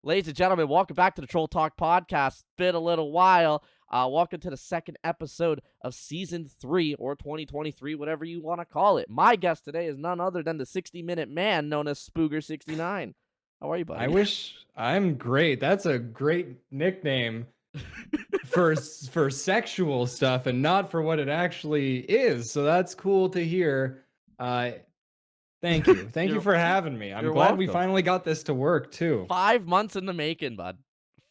Ladies and gentlemen, welcome back to the Troll Talk podcast. It's been a little while. Welcome to the second episode of season 3 or 2023, whatever you want to call it. My guest today is none other than the 60-minute man known as Spooger69. How are you, I buddy? wish I'm great. That's a great nickname for sexual stuff and not for what it actually is. So that's cool to hear. Uh, thank you. Thank you you're for having me. I'm you're glad we welcome. finally got this to work too. 5 months in the making, bud.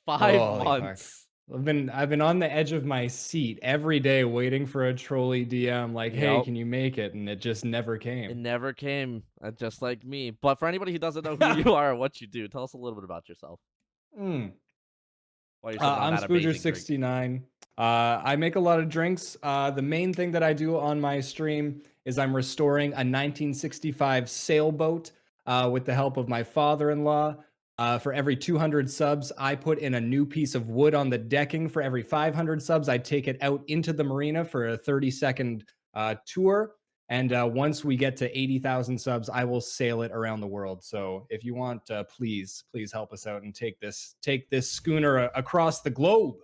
Five Holy fuck. months. I've been on the edge of my seat every day waiting for a trolley DM like, "Hey, Yep. can you make it?" And it just never It came. never came, just like me. But for anybody who doesn't know who you are or what you do, tell us a little bit about yourself Mm. while you're sipping on I'm that amazing drink. Spooger69. I make a lot of drinks. The main thing that I do on my stream is I'm restoring a 1965 sailboat with the help of my father-in-law. For every 200 subs, I put in a new piece of wood on the decking. For every 500 subs, I take it out into the marina for a 30-second tour. And once we get to 80,000 subs, I will sail it around the world. So if you want, please help us out and take this schooner across the globe.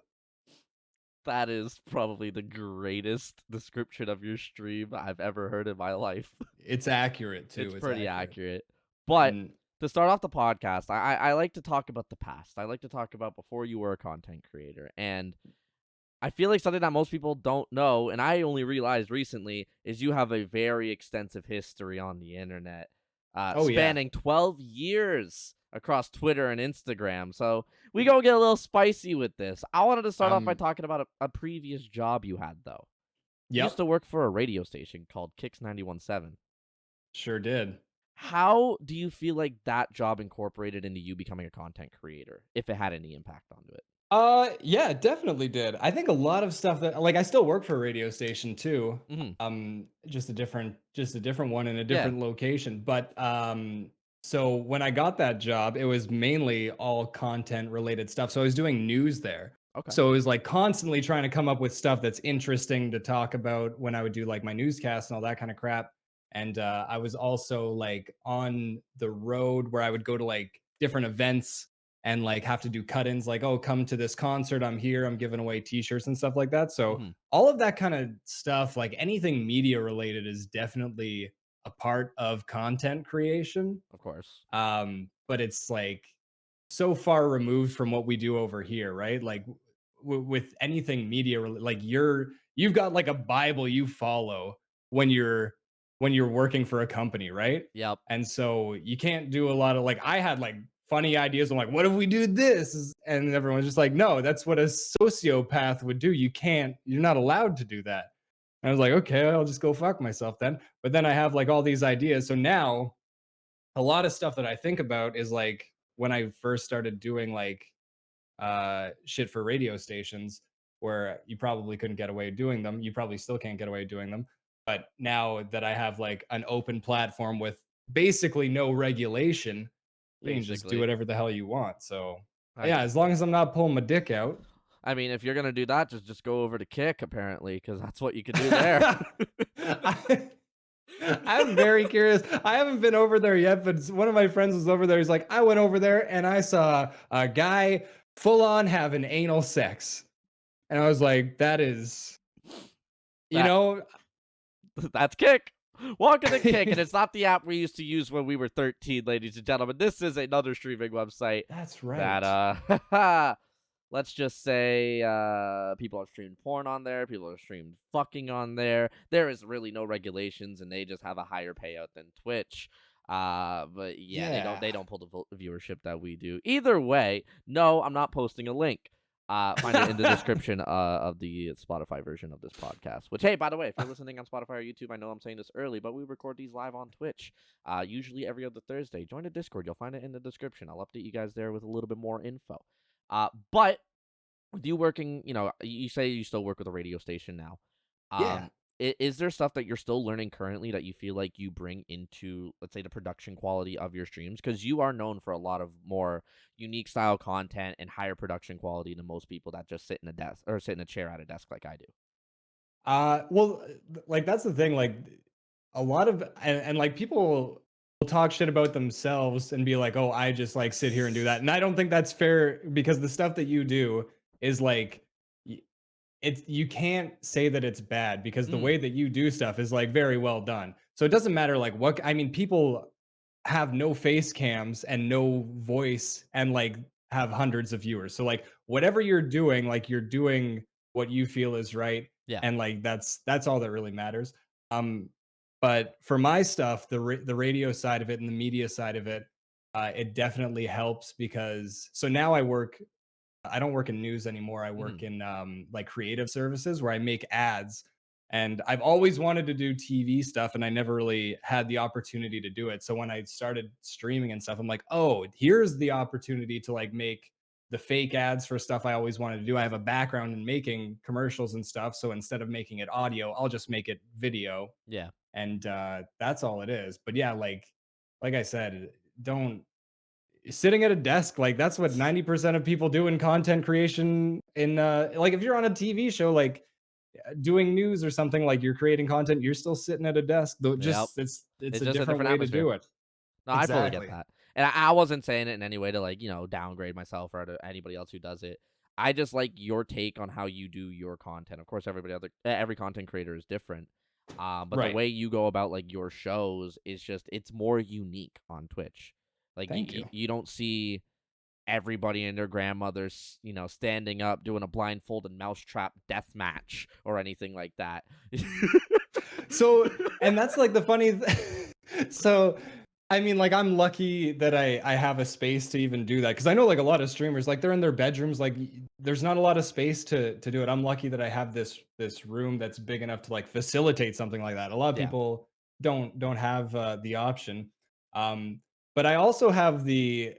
That is probably the greatest description of your stream I've ever heard in my life. It's accurate It's too. It's pretty accurate. accurate. But And to start off the podcast, I like to talk about the past. I like to talk about before you were a content creator. And I feel like something that most people don't know, and I only realized recently, is you have a very extensive history on the internet, oh yeah. spanning 12 years across Twitter and Instagram. So we gonna get a little spicy with this. I wanted to start off by Um. talking about a previous job you had, though. You used Yep. to work for a radio station called Kicks 91.7. Sure did. How do you feel like that job incorporated into you becoming a content creator, if it had any impact onto it? Yeah, definitely did. I think a lot of stuff that like I still work for a radio station too. Hmm. Just a different one in a Yeah. different location. But so when I got that job, it was mainly all content related stuff. So I was doing news there. Okay. So it was like constantly trying to come up with stuff that's interesting to talk about when I would do like my newscasts and all that kind of crap. And I was also like on the road where I would go to like different events and like have to do cut-ins like, oh, come to this concert, I'm here, I'm giving away t-shirts and stuff like that. So Hmm. all of that kind of stuff, like anything media related, is definitely a part of content creation. Of course. But it's like so far removed from what we do over here, right? Like with anything media like you've got like a bible you follow when you're working for a company, right? Yep. And so you can't do a lot of like I had like funny ideas. I'm like, what if we do this? And everyone's just like, no, that's what a sociopath would do. You're not allowed to do that. And I was like, okay, I'll just go fuck myself then. But then I have like all these ideas. So now a lot of stuff that I think about is like when I first started doing like shit for radio stations where you probably couldn't get away doing them. You probably still can't get away doing them. But now that I have like an open platform with basically no regulation, you can just do Basically. whatever the hell you want. So I yeah, mean as long as I'm not pulling my dick out. I mean, if you're gonna do that, just go over to Kick apparently, because that's what you could do there. I, I'm very curious. I haven't been over there yet, but one of my friends was over there. He's like, I went over there and I saw a guy full on having anal sex. And I was like, that is, you That know, that's Kick. Welcome to Kick, and it's not the app we used to use when we were 13, ladies and gentlemen. This is another streaming website that's that right. let's just say people are streaming porn on there, people are streaming fucking on there. There is really no regulations, and they just have a higher payout than Twitch. But yeah, Yeah. they don't pull the viewership that we do. Either way, no, I'm not posting a link. Find it in the description of the Spotify version of this podcast. Which, hey, by the way, if you're listening on Spotify or YouTube, I know I'm saying this early, but we record these live on Twitch, usually every other Thursday. Join the Discord. You'll find it in the description. I'll update you guys there with a little bit more info. But with you working, you say you still work with a radio station now. Yeah. Um, is there stuff that you're still learning currently that you feel like you bring into, let's say, the production quality of your streams? Because you are known for a lot of more unique style content and higher production quality than most people that just sit in a desk or sit in a chair at a desk like I do. Well, like that's the thing. Like a lot of and like people. talk shit about themselves and be like, "Oh, I just like sit here and do that." And I don't think that's fair because the stuff that you do is like it's you can't say that it's bad because the Mm, way that you do stuff is like very well done. So it doesn't matter like what I mean people have no face cams and no voice and like have hundreds of viewers. So like whatever you're doing, like you're doing what you feel is right yeah. and like that's all that really matters. Um but for my stuff, the radio side of it and the media side of it, it definitely helps because so now I don't work in news anymore. I Mhm. work in like creative services where I make ads. And I've always wanted to do TV stuff and I never really had the opportunity to do it. So when I started streaming and stuff, I'm like, oh, here's the opportunity to like make the fake ads for stuff I always wanted to do. I have a background in making commercials and stuff. So instead of making it audio, I'll just make it video. Yeah. And that's all it is. But yeah, like I said, don't sitting at a desk like that's what 90% of people do in content creation in like if you're on a TV show like doing news or something like you're creating content you're still sitting at a desk though Yep. just it's It's a just a different different way to atmosphere. do it. No, I fully get Exactly. that. And I wasn't saying it in any way to like, downgrade myself or to anybody else who does it. I just like your take on how you do your content. Of course, every content creator is different. But the Right. way you go about like your shows is just it's more unique on Twitch. Like Thank you. you don't see everybody and their grandmothers, standing up doing a blindfolded mousetrap death match or anything like that. So and that's like the funny so I mean like I'm lucky that I have a space to even do that because I know like a lot of streamers like they're in their bedrooms like there's not a lot of space to do it. I'm lucky that I have this room that's big enough to like facilitate something like that. A lot of Yeah. people don't have the option. Um but I also have the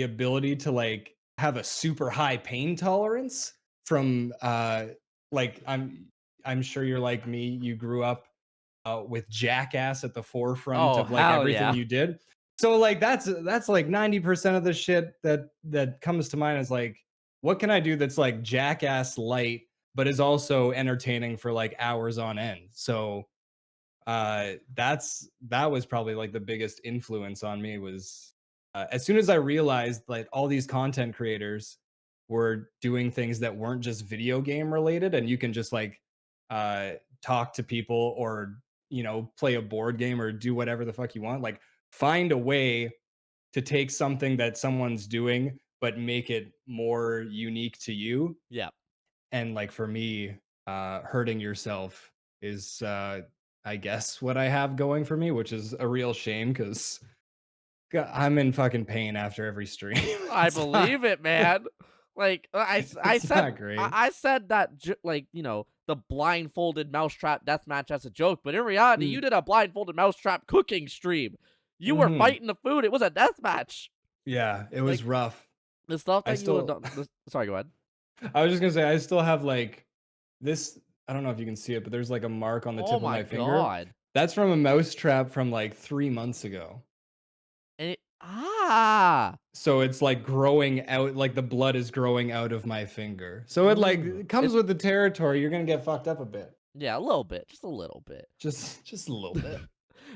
ability to like have a super high pain tolerance from like I'm sure you're like me. You grew up with Jackass at the forefront Oh, of like hell everything yeah. you did. So like that's like 90% of the shit that comes to mind is like, what can I do that's like Jackass light, but is also entertaining for like hours on end. So that was probably like the biggest influence on me was as soon as I realized like all these content creators were doing things that weren't just video game related and you can just like uh talk to people or play a board game or do whatever the fuck you want like find a way to take something that someone's doing but make it more unique to you Yeah. and like for me hurting yourself is I guess what I have going for me which is a real shame because I'm in fucking pain after every stream. I It's not believe it, man. Like I it's said, not great. I said that like the blindfolded mousetrap deathmatch as a joke, but in reality, you Mm, did a blindfolded mousetrap cooking stream. You were mhm. fighting the food. It was a deathmatch. Yeah, it was Like rough. the stuff I that you have still done. Sorry, go ahead. I was just gonna say I still have like this I don't know if you can see it, but there's like a mark on the Oh tip of my my finger. god. That's from a mouse trap from like 3 months ago. And it. So it's like growing out like the blood is growing out of my finger. So it comes It's with the territory. You're gonna get fucked up a bit. yeah, a little bit, just a little bit. Just a little bit.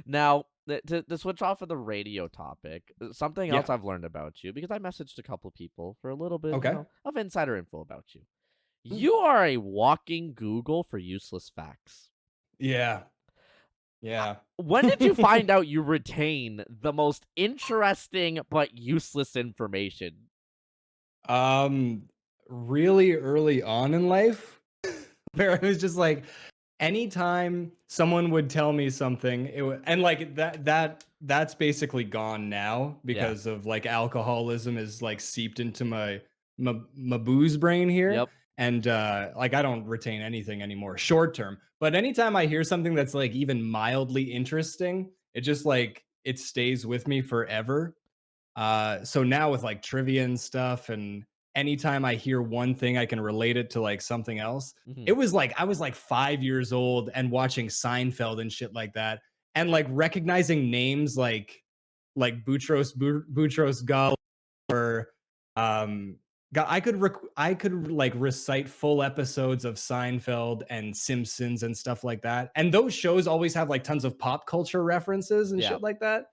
Now, to switch off of the radio topic, something else Yeah. I've learned about you because I messaged a couple people for a little bit, Okay. of insider info about you. Mm. You are a walking Google for useless facts. Yeah. Uh, Yeah. When did you find out you retain the most interesting but useless information? Um, really early on in life, where it was just like anytime someone would tell me something, and like that's basically gone now Yeah. because of like alcoholism is like seeped into my booze brain here. Yep. And like I don't retain anything anymore short term. But anytime I hear something that's like even mildly interesting, it just like it stays with me forever. So now with like trivia and stuff, and anytime I hear one thing, I can relate it to like something else. Hmm. It was like I was like 5 years old and watching Seinfeld and shit like that, and like recognizing names like Boutros Ghali or God, I could like recite full episodes of Seinfeld and Simpsons and stuff like that. And those shows always have like tons of pop culture references and Yeah. shit like that.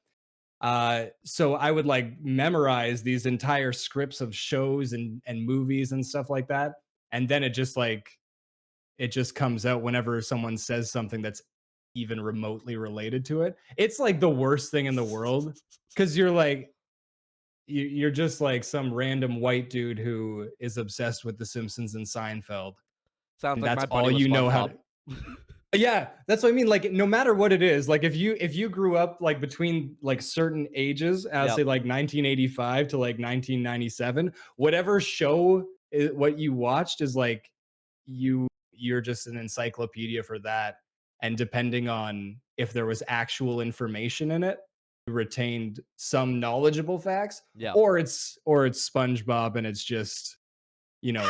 So I would like memorize these entire scripts of shows and movies and stuff like that. And then it just comes out whenever someone says something that's even remotely related to it. It's like the worst thing in the world because you're like, you're just like some random white dude who is obsessed with The Simpsons and Seinfeld. Sounds And like that's my buddy all with you know how SpongeBob. to. Yeah, that's what I mean. Like, no matter what it is, like if you grew up like between like certain ages, I'll Yep. say like 1985 to like 1997, whatever show what you watched is like you're just an encyclopedia for that. And depending on if there was actual information in it, you retained some knowledgeable facts, Yep. or it's SpongeBob and it's just, you know,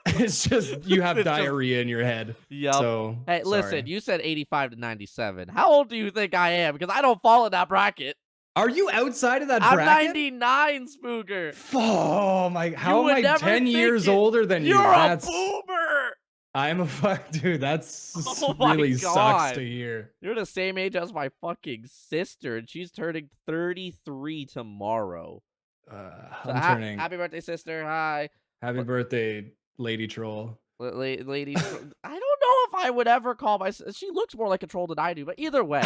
it's just you have It's just- diarrhea in your head. Yep. So Hey, listen, sorry. you said 85 to 97. How old do you think I am? Because I don't fall in that bracket. Are you outside of that I'm bracket? 99, Spooger. Oh my! How am would I never 10 years think it. older than you? You're a That's boomer. I'm a fuck dude. That's Oh my really sucks God. to hear. You're the same age as my fucking sister, and she's turning 33 tomorrow. So I'm turning. happy birthday, sister. Hi. Happy What- birthday, Lady Troll. Lady. I don't know if I would ever call my. She looks more like a troll than I do, but either way.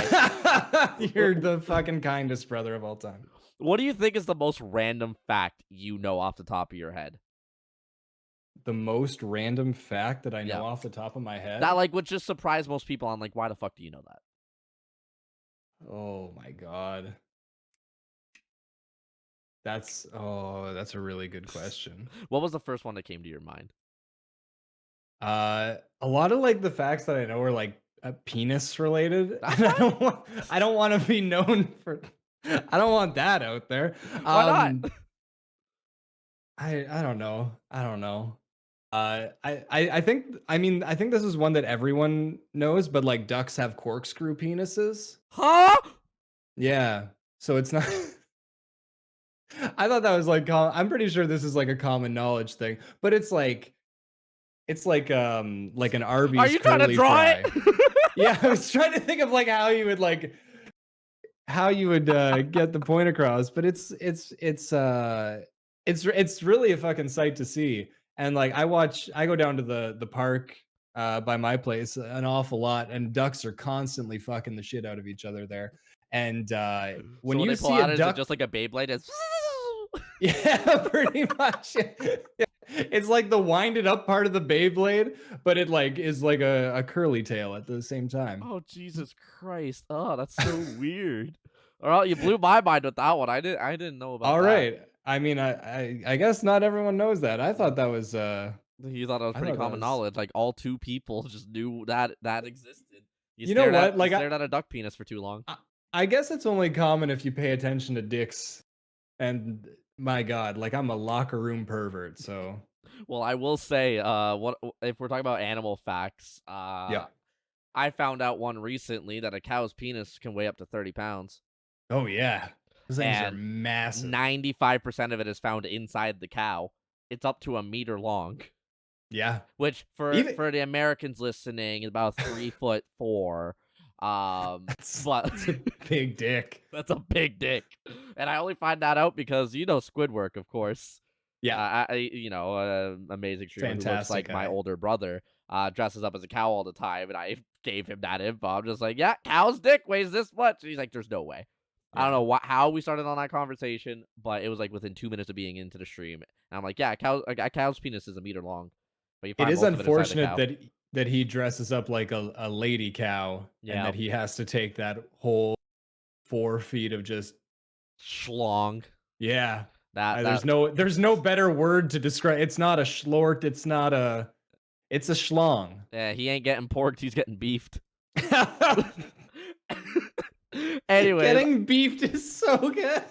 You're the fucking kindest brother of all time. What do you think is the most random fact you know off the top of your head? The most random fact that I Yeah. know off the top of my head. That like would just surprise most people. I'm like, why the fuck do you know that? Oh my God. That's a really good question. What was the first one that came to your mind? A lot of like the facts that I know are like penis related. That's And I don't want to be known for. I don't want that out there. Why not? I don't know. I don't know. I think I think this is one that everyone knows, but like ducks have corkscrew penises. Huh? Yeah. So it's not. I thought that was like I'm pretty sure this is like a common knowledge thing, but it's like an Arby's Are you trying to curly draw fry. it? Yeah, I was trying to think of like how you would get the point across, but it's really a fucking sight to see. And like I go down to the park by my place an awful lot, and ducks are constantly fucking the shit out of each other there. And when So you they pull see out, a is it duck, just like a Beyblade? It's yeah, pretty much. It's like the winded up part of the Beyblade, but it like is like a curly tail at the same time. Oh Jesus Christ! Oh, that's so weird. All right, you blew my mind with that one. I didn't know about All that. right. I mean, I guess not everyone knows that. I thought that was You thought it was I pretty thought that common was- knowledge. Like all two people just knew that existed. You know what? Like, you stared at a duck penis for too long. I guess it's only common if you pay attention to dicks. And my God, like I'm a locker room pervert, so Well, I will say, what if we're talking about animal facts? yeah. I found out one recently that a cow's penis can weigh up to 30 pounds. Oh yeah. Those things are And massive. 95% of it is found inside the cow. It's up to a meter long, Yeah. which for the Americans listening is about 3'4". That's But a big dick. that's a big dick, and I only find that out because Squidward, of course. Yeah. Amazing streamer who looks Fantastic like my guy. older brother. Dresses up as a cow all the time, and I gave him that info. I'm just like, yeah, cow's dick weighs this much. And he's like, there's no way. I don't know how we started on that conversation, but it was like within 2 minutes of being into the stream. And I'm like, yeah, a cow's penis is a meter long. But you It find is most of inside the unfortunate cow. that he dresses up like a lady cow Yeah. and that he has to take that whole 4 feet of just Schlong. yeah. That There's no better word to describe. It's not a schlort. It's a schlong. yeah, he ain't getting porked. He's getting beefed. Anyway, Getting beefed is so good.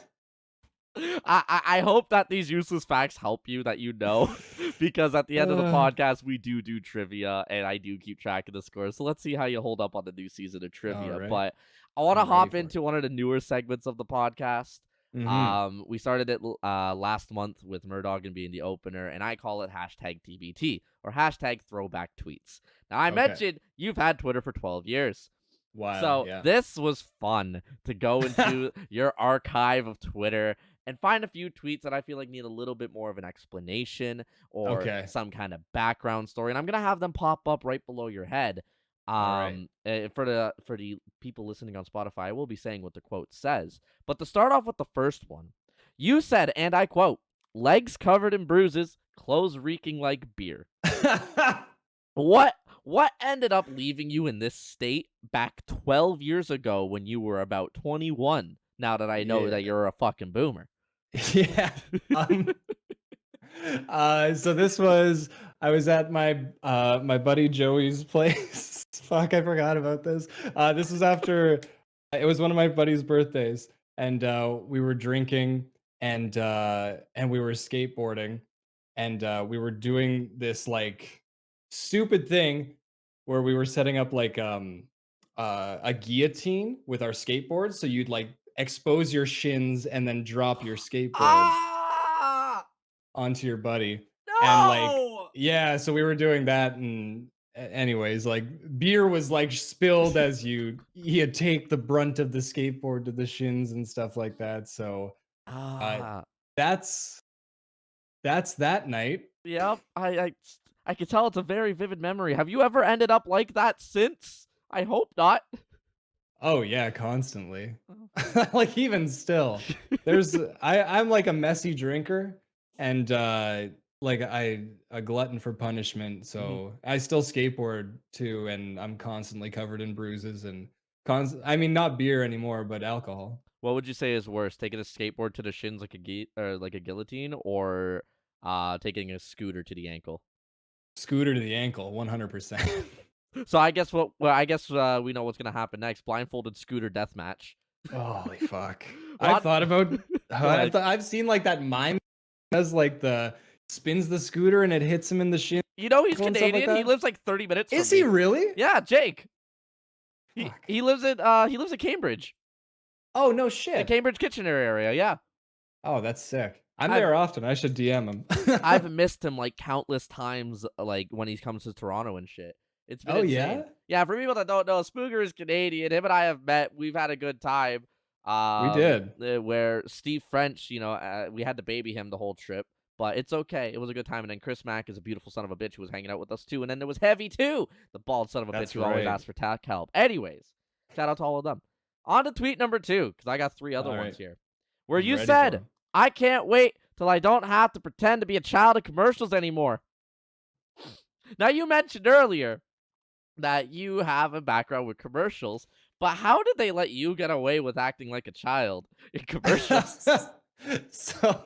I hope that these useless facts help you, that you know, because at the end of the podcast we do trivia, and I do keep track of the scores. So let's see how you hold up on the new season of trivia. All right. But I want to I'm ready hop for it. into one of the newer segments of the podcast. Mhm. We started it last month with Murdogan being the opener, and I call it hashtag TBT or hashtag throwback tweets. Now I Okay. mentioned you've had Twitter for 12 years. Wild, So yeah. this was fun to go into your archive of Twitter and find a few tweets that I feel like need a little bit more of an explanation or Okay. some kind of background story, and I'm gonna have them pop up right below your head. All right. For the people listening on Spotify, I will be saying what the quote says. But to start off with the first one, you said, and I quote, "Legs covered in bruises, clothes reeking like beer." What what ended up leaving you in this state back 12 years ago when you were about 21? Now that I know Yeah. that you're a fucking boomer. Yeah. Um, so this was I was at my buddy Joey's place. Fuck, I forgot about this. This was after it was one of my buddy's birthdays, and we were drinking and we were skateboarding, and we were doing this like stupid thing where we were setting up like a guillotine with our skateboards, so you'd like expose your shins and then drop your skateboard Ah! onto your buddy. And like, No! yeah, so we were doing that. And anyways, like beer was like spilled as you take the brunt of the skateboard to the shins and stuff like that. So uh Ah. that's that's that night. Yep. I can tell it's a very vivid memory. Have you ever ended up like that since? I hope not. Oh yeah, constantly. Oh. Like even still. I'm like a messy drinker, and like a glutton for punishment. Mhm. So I still skateboard too, and I'm constantly covered in bruises and I mean not beer anymore, but alcohol. What would you say is worse, taking a skateboard to the shins like a guillotine, or taking a scooter to the ankle? Scooter to the ankle, 100%. So I guess I guess we know what's gonna happen next. Blindfolded scooter death match. Holy fuck. I've Rod, thought about go ahead. I've seen like that mime does like the spins the scooter and it hits him in the shin You know he's and stuff like Canadian. He that. lives like 30 minutes from Is he me. really? Yeah, Jake. He Fuck. he lives in Cambridge, Oh, no the shit. Cambridge Kitchener area. Yeah, Oh, that's sick. I'm I've there often. I should DM him. I've missed him like countless times, like when he comes to Toronto and shit. It's been Oh, yeah? insane. Yeah, for people that don't know, Spooger is Canadian. Him and I have met. We've had a good time. We did. Where Steve French, we had to baby him the whole trip, but it's okay. It was a good time. And then Chris Mack is a beautiful son of a bitch who was hanging out with us too. And then there was Heavy too, the bald son of a bitch That's who always right. asks for tack help. Anyways, shout out to all of them. On to tweet number 2, because I got 3 other All ones right. here, where I'm you ready for said, him. "I can't wait till I don't have to pretend to be a child in commercials anymore." Now, you mentioned earlier that you have a background with commercials, but how did they let you get away with acting like a child in commercials? So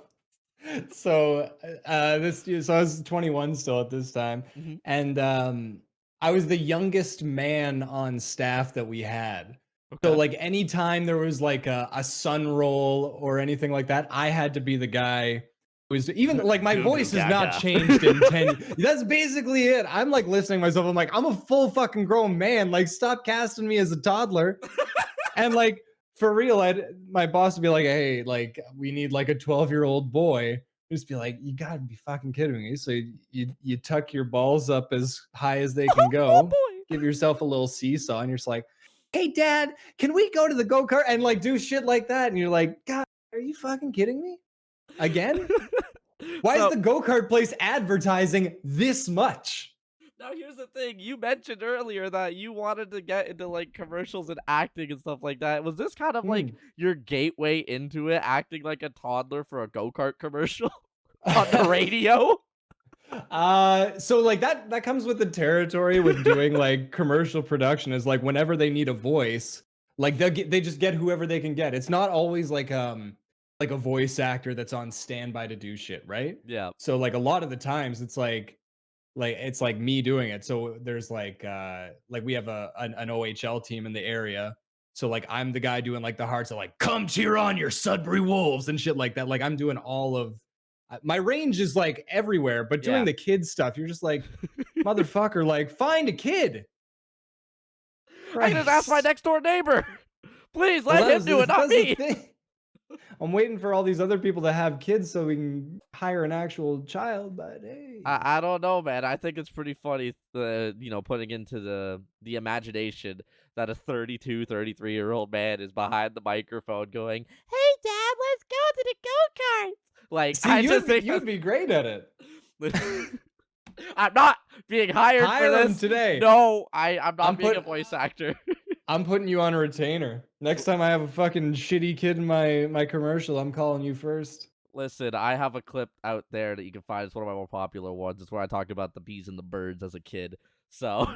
so I was 21 still at this time, Mhm. and I was the youngest man on staff that we had. So Okay. like anytime there was like a sun roll or anything like that, I had to be the guy who was even like my Goo goo voice has not gaga. changed in 10. That's basically it. I'm like listening to myself. I'm like, I'm a full fucking grown man. Like, stop casting me as a toddler. And like for real, my boss would be like, "Hey, like we need like a 12-year-old boy." Just be like, "You gotta be fucking kidding me!" So you tuck your balls up as high as they can Oh go, boy. give yourself a little seesaw, and you're just like, "Hey, Dad, can we go to the go kart and like do shit like that?" And you're like, "God, are you fucking kidding me? Again? Why is So the go kart place advertising this much?" now here's the thing. You mentioned earlier that you wanted to get into like commercials and acting and stuff like that. Was this kind of like Hmm. your gateway into it, acting like a toddler for a go-kart commercial on the radio? So like that comes with the territory with doing like commercial production is like whenever they need a voice, like they just get whoever they can get. It's not always like a voice actor that's on standby to do shit, right? Yeah. So like a lot of the times it's like it's like me doing it. So there's like we have an OHL team in the area. So like I'm the guy doing like the hearts of like come cheer on your Sudbury Wolves and shit like that. Like I'm doing all of my range is like everywhere, but doing Yeah. the kid stuff, you're just like motherfucker, like find a kid. I just asked my Christ. next door neighbor. Please Well, let him do it, not that's the me. thing. I'm waiting for all these other people to have kids so we can hire an actual child, but hey. I don't know, man. I think it's pretty funny, putting into the imagination that a 32, 33-year-old man is behind the microphone going, "Hey, Dad, let's go to the go-karts." Like, See, I just think you'd be great at it. I'm not being hired for Hire him this. today. No, I'm not I'm being a put- voice actor. I'm putting you on a retainer. Next time I have a fucking shitty kid in my commercial, I'm calling you first. Listen, I have a clip out there that you can find. It's one of my more popular ones. It's where I talk about the bees and the birds as a kid. So,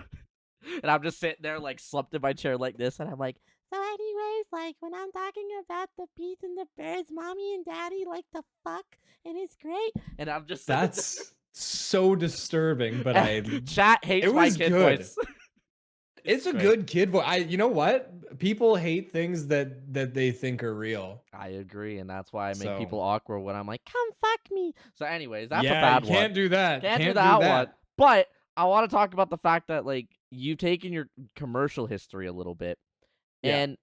and I'm just sitting there like slumped in my chair like this, and I'm like, so anyways, like when I'm talking about the bees and the birds, mommy and daddy like to fuck, and it's great. And I'm just That's so disturbing, but chat hates it my was kid good. voice. It's a great. good kid voice. You know what? People hate things that they think are real. I agree, and that's why I make So- people awkward when I'm like, "Come fuck me." So, anyways, that's a Yeah, bad you one. can't do that. Can't do do that one. But I want to talk about the fact that like you've taken your commercial history a little bit, Yeah. and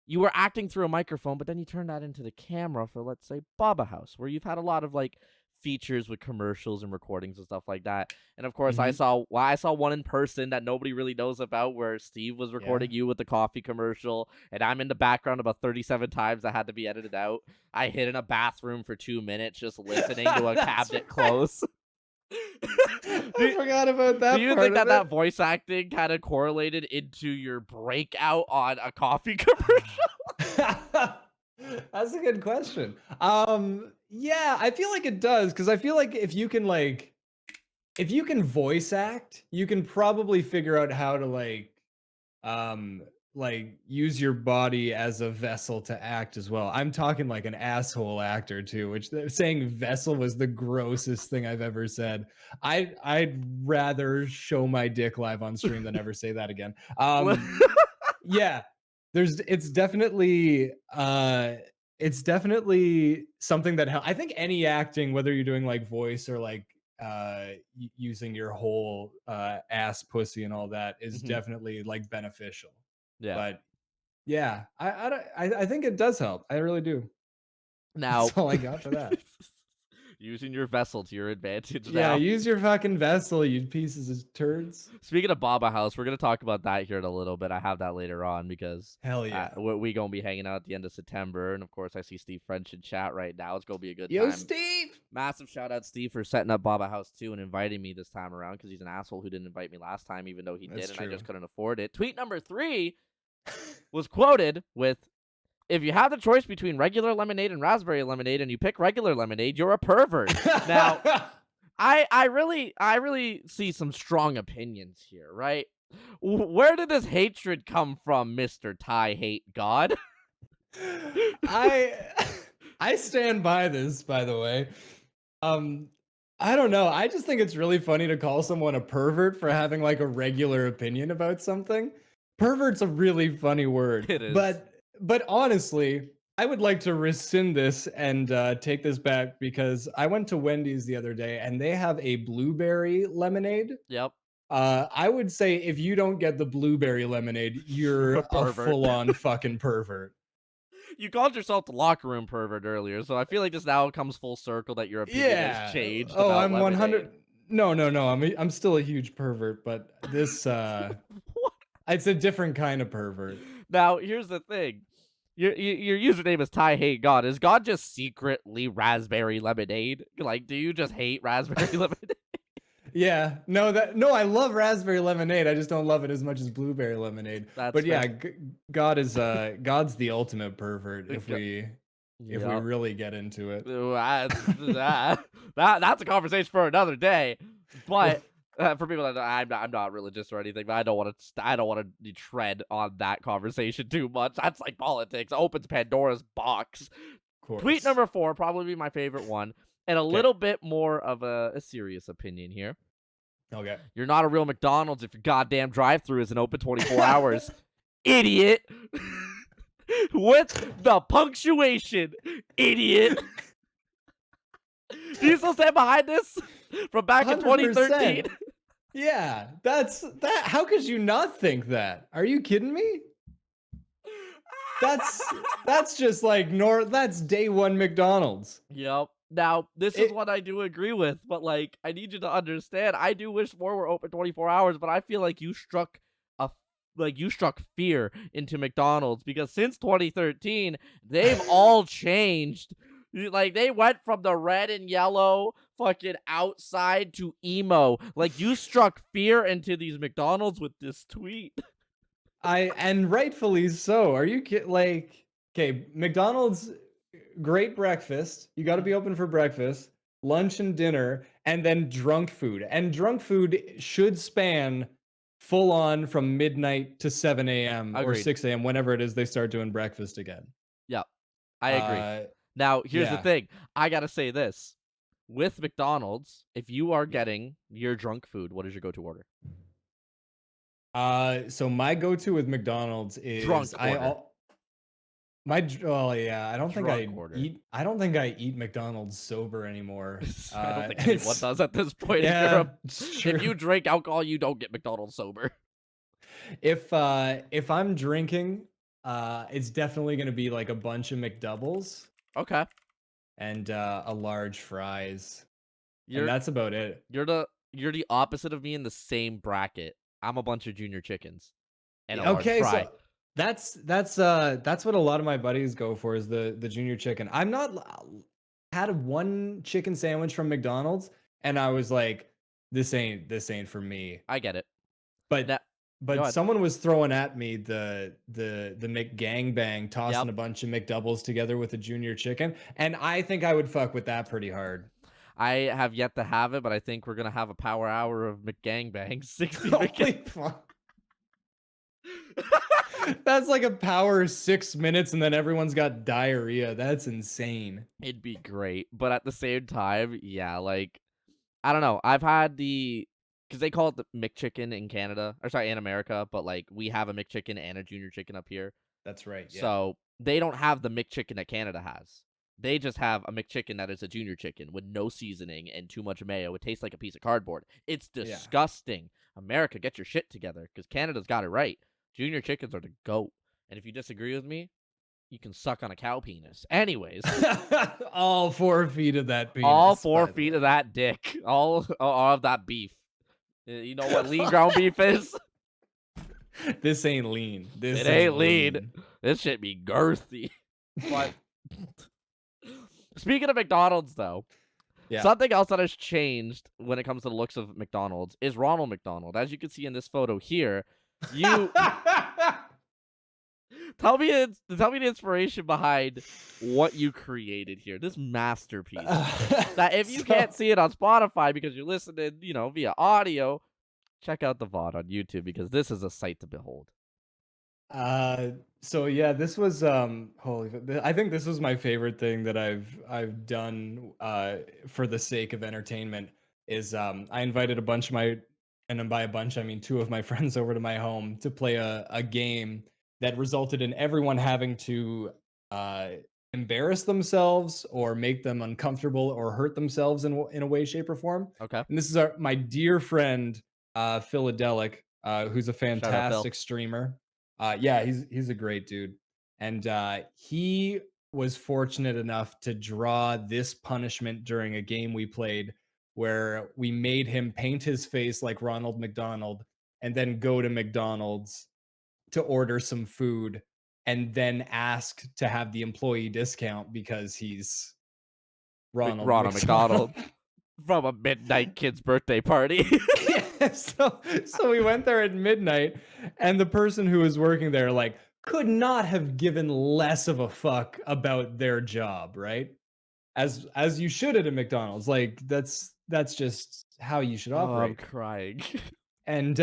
you were acting through a microphone, but then you turned that into the camera for, let's say, House, where you've had a lot of like features with commercials and recordings and stuff like that. And of course, I saw one in person that nobody really knows about, where Steve was recording you with the coffee commercial, and I'm in the background about 37 times that had to be edited out. I hid in a bathroom for 2 minutes just listening to a cabinet close. I forgot about that. Do you think that voice acting kind of correlated into your breakout on a coffee commercial? That's a good question. Yeah, I feel like it does, because I feel like if you can voice act, you can probably figure out how to use your body as a vessel to act as well. I'm talking like an asshole actor too, which saying vessel was the grossest thing I've ever said. I'd rather show my dick live on stream than ever say that again. Yeah, it's definitely something that I think any acting, whether you're doing like voice or like using your whole ass, pussy, and all that, is definitely like beneficial. Yeah. But yeah, I think it does help. I really do. Now, That's all I got for that. using your vessel to your advantage. Yeah, now. use your fucking vessel, you pieces of turds. Speaking of House, we're gonna talk about that here in a little bit. I have that later on because Hell yeah. we gonna be hanging out at the end of September, and of course I see Steve French in chat right now. It's gonna be a good Yo, time. Steve! Massive shout out Steve for setting up House too and inviting me this time around, because he's an asshole who didn't invite me last time, even though he That's did, true. and I just couldn't afford it. Tweet number 3 was quoted with, "If you have the choice between regular lemonade and raspberry lemonade and you pick regular lemonade, you're a pervert." Now, I really see some strong opinions here, right? Where did this hatred come from, Mr. Thai Hate God? I stand by this, by the way. I don't know. I just think it's really funny to call someone a pervert for having like a regular opinion about something. Pervert's a really funny word. It is. But honestly, I would like to rescind this and take this back, because I went to Wendy's the other day and they have a blueberry lemonade. Yep. I would say if you don't get the blueberry lemonade, you're A a pervert. full-on fucking pervert. You called yourself the locker room pervert earlier, so I feel like this now comes full circle that your opinion has changed. Oh, about I'm lemonade. 100. No. I'm still a huge pervert, but this it's a different kind of pervert. Now, here's the thing. Your username is Thai Hate God. Is God just secretly raspberry lemonade? Like, do you just hate raspberry lemonade? Yeah, no, I love raspberry lemonade. I just don't love it as much as blueberry lemonade. That's but yeah, fair. God's the ultimate pervert if we Yep. really get into it. That's a conversation for another day. But for people that I'm not religious or anything, but I don't want to tread on that conversation too much. That's like politics. Opens Pandora's box. Of course. Tweet number 4, probably be my favorite one, and a little bit more of a serious opinion here. Okay. You're not a real McDonald's if your goddamn drive-thru isn't open 24 hours. Idiot. With the punctuation. Idiot. Do you still stand behind this from back in 2013? 100%. Yeah, that's that. How could you not think that? Are you kidding me? That's just like that's day one McDonald's. Yep. Now, this is what I do agree with, but like, I need you to understand, I do wish more were open 24 hours, but I feel like you struck a you struck fear into McDonald's, because since 2013 they've all changed. Like, they went from the red and yellow fucking outside to emo. Like, you struck fear into these McDonald's with this tweet. And rightfully so. Are you kidding? Like, okay, McDonald's, great breakfast. You got to be open for breakfast, lunch and dinner, and then drunk food. And drunk food should span full on from midnight to 7 a.m. or Agreed. 6 a.m. whenever it is they start doing breakfast again. Yeah, I agree. Uh, Now, here's the yeah. thing. I gotta say this. With McDonald's, if you are getting your drunk food, what is your go-to order? So my go-to with McDonald's is Drunk order. yeah, I don't think Drunk order. I don't think I eat McDonald's sober anymore. I don't think anyone does at this point. Yeah, If you drink alcohol, you don't get McDonald's sober. If I'm drinking, it's definitely gonna be like a bunch of McDoubles Okay. and a large fries. And You're that's about it. you're the opposite of me in the same bracket. I'm a bunch of junior chickens and a large Okay, fry. so that's what a lot of my buddies go for, is the junior chicken. I'm not had one chicken sandwich from McDonald's and I was like, this ain't for me. I get it. But Go but ahead. someone was throwing at me the McGangbang, tossing Yep. a bunch of McDoubles together with a junior chicken, and I think I would fuck with that pretty hard. I have yet to have it, but I think we're gonna have a power hour of McGangbangs. 60 Holy McGang. fuck. That's like a power 6 minutes and then everyone's got diarrhea. That's insane. It'd be great, but at the same time, yeah, like, I don't know. I've had because they call it the McChicken in Canada, or sorry, in America, but like we have a McChicken and a junior chicken up here. That's right. Yeah. So they don't have the McChicken that Canada has. They just have a McChicken that is a junior chicken with no seasoning and too much mayo. It tastes like a piece of cardboard. It's disgusting. America, get your shit together, because Canada's got it right. Junior chickens are the GOAT. And if you disagree with me, you can suck on a cow penis. Anyways. All 4 feet of that penis. All 4 feet of that dick. All of that beef. You know what lean ground beef is? This ain't lean. It ain't lean. This shit be girthy. But speaking of McDonald's, though, something else that has changed when it comes to the looks of McDonald's is Ronald McDonald. As you can see in this photo here, you tell me the inspiration behind what you created here. This masterpiece. That if you can't see it on Spotify because you're listening, via audio, check out the VOD on YouTube, because this is a sight to behold. So yeah, this was I think this was my favorite thing that I've done for the sake of entertainment. Is I invited a bunch of my, and by a bunch I mean 2 of my friends, over to my home to play a game that resulted in everyone having to embarrass themselves or make them uncomfortable or hurt themselves in a way, shape, or form. Okay. And this is my dear friend Philadelic, who's a Phil. fantastic streamer. Yeah, he's a great dude. And he was fortunate enough to draw this punishment during a game we played, where we made him paint his face like Ronald McDonald and then go to McDonald's to order some food and then ask to have the employee discount because he's Ronald McDonald from a midnight kid's birthday party. So we went there at midnight, and the person who was working there could not have given less of a fuck about their job, right? As you should at a McDonald's. Like that's just how you should operate. I'm crying. And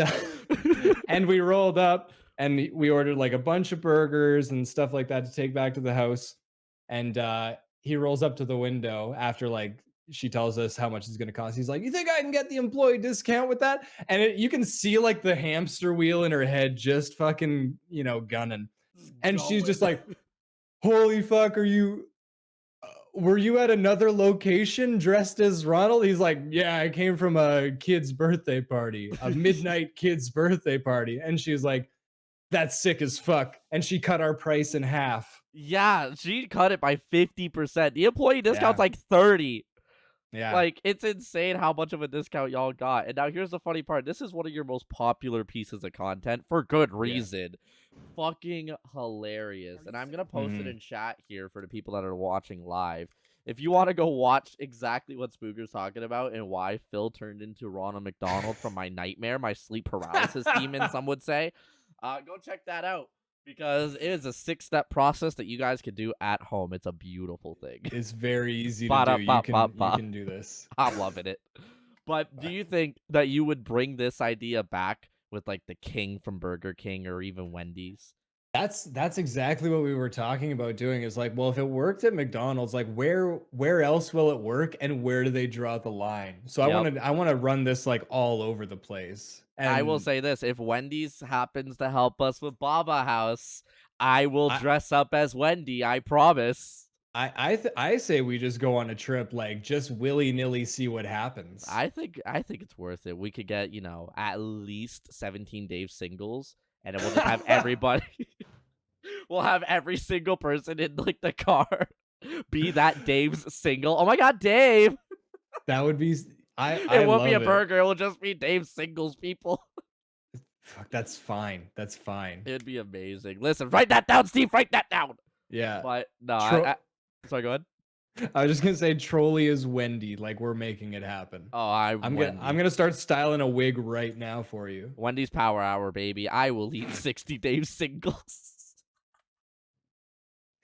and we rolled up and we ordered like a bunch of burgers and stuff like that to take back to the house. And he rolls up to the window after she tells us how much it's going to cost. He's like, "You think I can get the employee discount with that?" And you can see the hamster wheel in her head just fucking, gunning. And she's just like, "Holy fuck, were you at another location dressed as Ronald?" He's like, "Yeah, I came from a kid's birthday party, a midnight kid's birthday party." And she's like, "That's sick as fuck." And she cut our price in half. Yeah, she cut it by 50%. The employee discount's like 30. Yeah. Like, it's insane how much of a discount y'all got. And now here's the funny part. This is one of your most popular pieces of content for good Yeah. reason. Fucking hilarious. And I'm going to post it Mhm. in chat here for the people that are watching live. If you want to go watch exactly what Spooger's talking about and why Phil turned into Ronald McDonald from my nightmare, my sleep paralysis demon, some would say, go check that out. Because it is a 6-step process that you guys can do at home. It's a beautiful thing. It's very easy to do. You Ba-da-ba-ba-ba. can do this. I'm loving it. But do you think that you would bring this idea back with like the King from Burger King or even Wendy's? That's exactly what we were talking about doing. Is like, well, if it worked at McDonald's, like where else will it work, and where do they draw the line? So Yep. I want to run this like all over the place. I will And say this, if Wendy's happens to help us with Baba House, I will I dress up as Wendy, I promise. I say we just go on a trip, like just willy-nilly see what happens. I think it's worth it. We could get, at least 17 Dave singles, and then we'll just have everybody we'll have every single person in like the car be that Dave's single. Oh my god, Dave! That would be It won't be a love it. burger, it will just be Dave's singles people. Fuck, that's fine. That's fine. It'd be amazing. Listen, write that down, Steve, write that down. Yeah. But no, sorry, go ahead. I was just gonna say Trolley is Wendy. Like we're making it happen. Oh, I'm gonna start styling a wig right now for you. Wendy's Power Hour, baby. I will eat 60 Dave singles.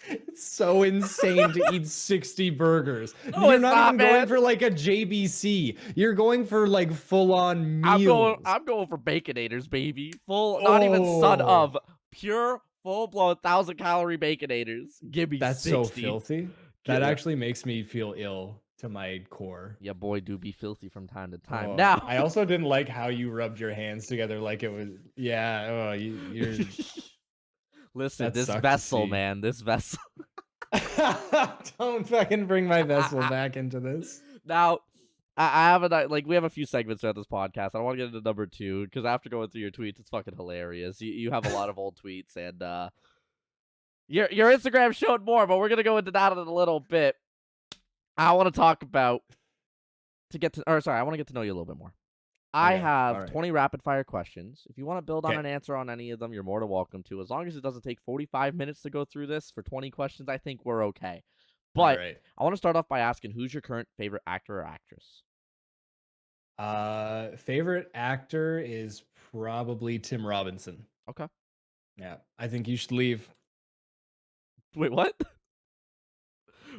It's so insane to eat 60 burgers. No, You're it's not not, even going man. for like a JBC. You're going for like full-on meals. I'm going for Baconators, baby. Full, not even son of, pure, full-blown 1,000-calorie Baconators. Give me That's 60. so filthy. That actually makes me feel ill to my core. Yeah, boy, do be filthy from time to time. Oh, Now, I also didn't like how you rubbed your hands together like it was. Yeah. Oh, you're. listen, That this sucked to vessel, see. man, this vessel. Don't fucking bring my vessel back into this. Now, I have we have a few segments throughout this podcast. I don't want to get into number 2 because after going through your tweets, it's fucking hilarious. You have a lot of old tweets, and your Instagram showed more, but we're gonna go into that in a little bit. I want to talk about I want to get to know you a little bit more. I Okay, have alright. 20 rapid fire questions. If you want to build on Okay. an answer on any of them, you're more than welcome to. As long as it doesn't take 45 minutes to go through this for 20 questions, I think we're okay. But Alright. I want to start off by asking, who's your current favorite actor or actress? Favorite actor is probably Tim Robinson. Okay. Yeah, I think you should leave. Wait, what?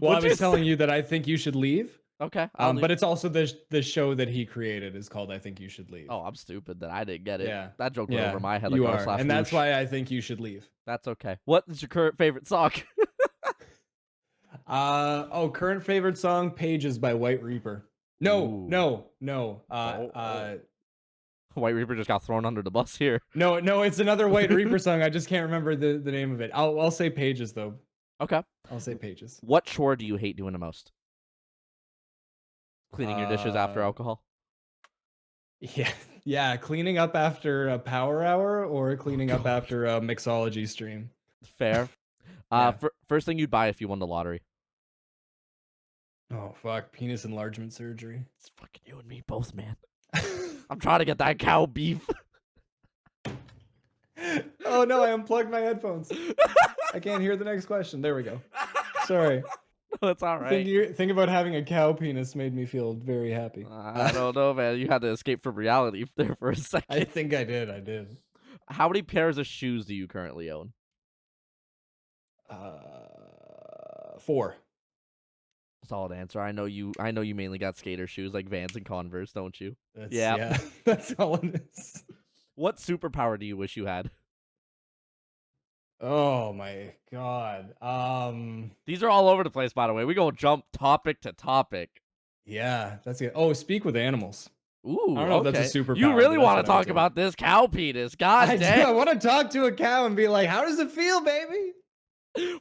Well, What'd I you was telling say? you that I think you should leave. Okay. But it's also the show that he created is called I Think You Should Leave. Oh, I'm stupid that I didn't get it. Yeah. That joke went Yeah, over my head. you like are, and that's why I think you should leave. That's okay. What is your current favorite song? Current favorite song, Pages by White Reaper. No. White Reaper just got thrown under the bus here. No, it's another White Reaper song. I just can't remember the name of it. I'll say Pages though. Okay. I'll say Pages. What chore do you hate doing the most? Cleaning your dishes after alcohol? Yeah, cleaning up after a power hour or cleaning up after a mixology stream. Fair. Yeah. First thing you'd buy if you won the lottery? Oh fuck, penis enlargement surgery. It's fucking you and me both, man. I'm trying to get that cow beef. Oh no, I unplugged my headphones. I can't hear the next question. There we go. Sorry. No, it's all right. Think about having a cow penis made me feel very happy. I don't know, man. You had to escape from reality there for a second. I think I did. How many pairs of shoes do you currently own? 4. Solid answer. I know you mainly got skater shoes like Vans and Converse, don't you? Yeah, that's all it is. What superpower do you wish you had? Oh my god. These are all over the place, by the way. We go jump topic to topic. Yeah, that's it. Oh, speak with animals. Ooh, I don't know okay. if that's a superpower. You really but that's want to what I talk would about this cow penis? God I do. damn. I want to talk to a cow and be like, "How does it feel, baby?"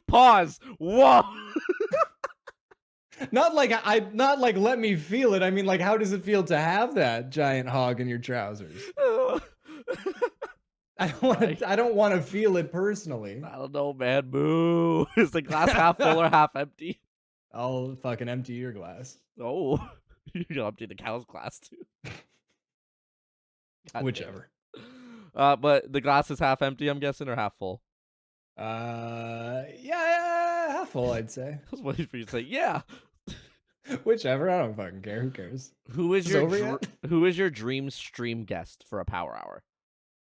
Pause. Whoa. Not like let me feel it. I mean, like, how does it feel to have that giant hog in your trousers? I don't want to feel it personally. I don't know, man. Boo. Is the glass half full or half empty? I'll fucking empty your glass. Oh. You're gonna empty the cow's glass too. God damn it. Whichever. But the glass is half empty, I'm guessing, or half full. Yeah, half full, I'd say. I was waiting for you to say, yeah. Whichever. I don't fucking care. Who cares? Who is Is your over yet? who is your dream stream guest for a power hour?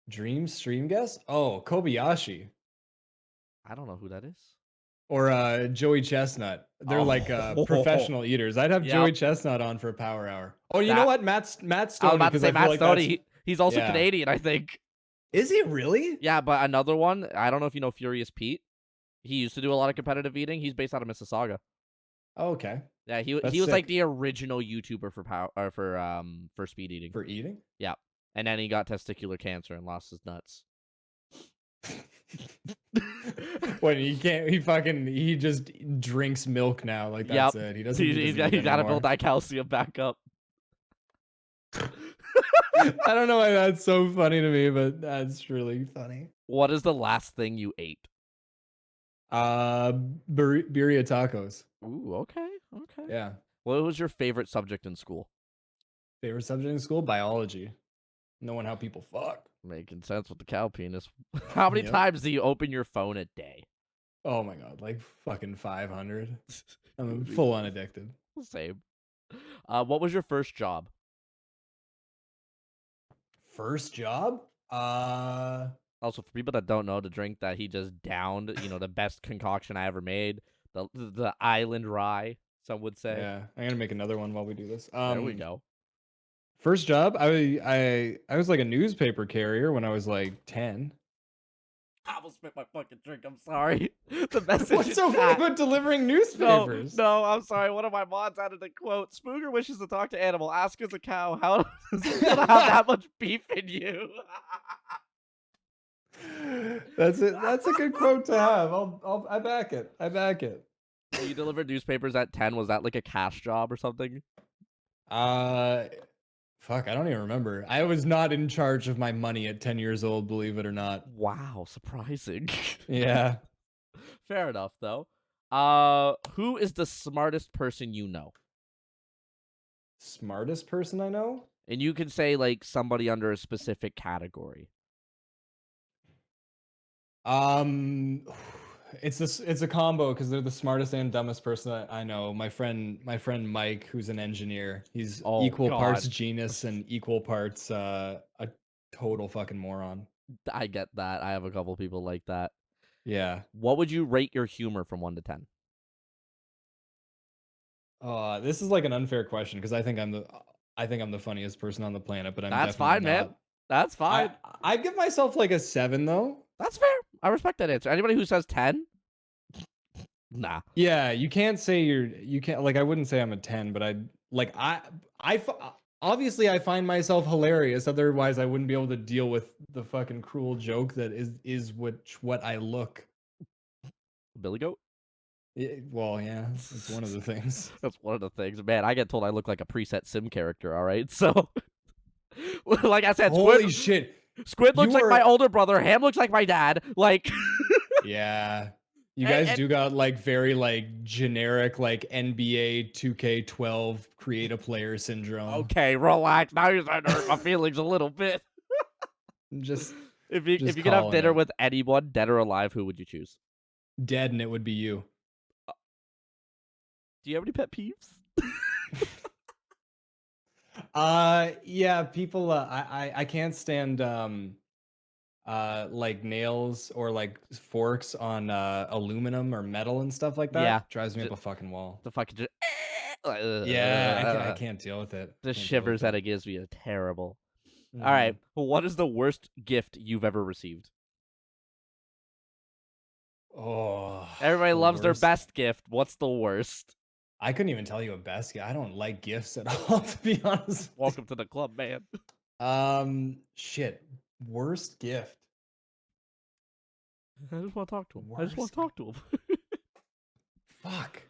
Dream stream guest? Oh, Kobayashi I don't know who that is. or Joey Chestnut. They're like Oh. professional eaters. I'd have Yep. Joey Chestnut on for a power hour. Oh, you That- know what? Matt I was Stoney. about to 'cause say I feel Matt like Stoney. He's also yeah. Canadian, I think. Is he really? Yeah, but another one. I don't know if you know Furious Pete. He used to do a lot of competitive eating. He's based out of Mississauga. Oh, okay. Yeah, he That's was like sick. the original YouTuber for power or for speed eating. For eating? Yeah, and then he got testicular cancer and lost his nuts. When he can't, he just drinks milk now. Like that's it. He doesn't. He's got to build that calcium back up. I don't know why that's so funny to me, but that's really funny. What is the last thing you ate? Birria tacos. Ooh, okay. Yeah. What was your favorite subject in school? Favorite subject in school? Biology. Knowing how people fuck. Making sense with the cow penis. How many Yep. times do you open your phone a day? Oh my god, like fucking 500. I'm Would be full on addicted. Same. What was your first job? First job? Also, for people that don't know, the drink that he just downed, the best concoction I ever made, the Island Rye, some would say. Yeah, I'm gonna make another one while we do this. There we go. First job, I was like a newspaper carrier when I was like 10. I almost spit my fucking drink. I'm sorry. The message. What's so funny about delivering newspapers? No, I'm sorry. One of my mods added a quote. Spooger wishes to talk to animal. Ask as a cow. How does it feel to have that much beef in you? That's it. That's a good quote to have. I back it. I back it. So you delivered newspapers at 10. Was that like a cash job or something? Fuck, I don't even remember. I was not in charge of my money at 10 years old, believe it or not. Wow, surprising. Yeah. Fair enough, though. Who is the smartest person you know? Smartest person I know? And you can say like somebody under a specific category. It's a combo because they're the smartest and dumbest person I know. My friend Mike, who's an engineer, he's equal parts genius and equal parts a total fucking moron. I get that. I have a couple people like that. Yeah. What would you rate your humor from 1 to 10? This is like an unfair question because I think I'm the funniest person on the planet, but I'm That's definitely fine, man. not. That's fine. I give myself like a 7 though. That's fair. I respect that answer. Anybody who says 10? Nah. Yeah, you can't say you can't like I wouldn't say I'm a 10, but obviously I find myself hilarious. Otherwise, I wouldn't be able to deal with the fucking cruel joke that is what I look. Billy Goat? Well, yeah, it's one of the things. That's one of the things. Man, I get told I look like a preset sim character, all right? So, like I said, Holy shit. Squid looks like my older brother. Ham looks like my dad. Like, yeah. You guys do got like very like generic like NBA 2K12 create a player syndrome. Okay, relax. Now you're starting to hurt my feelings a little bit. Just if you could have dinner with anyone, dead or alive, who would you choose? Dead, and it would be you. Do you have any pet peeves? Yeah, people. I can't stand like nails or like forks on aluminum or metal and stuff like that. Yeah, drives me up a fucking wall. The fucking just I can't deal with it. The shivers that it gives me are terrible. Mm-hmm. All right, what is the worst gift you've ever received? Oh, everybody loves their best gift. What's the worst? I couldn't even tell you a best gift. I don't like gifts at all, to be honest. Welcome to the club, man. Shit. Worst gift. I just want to talk to him. Fuck.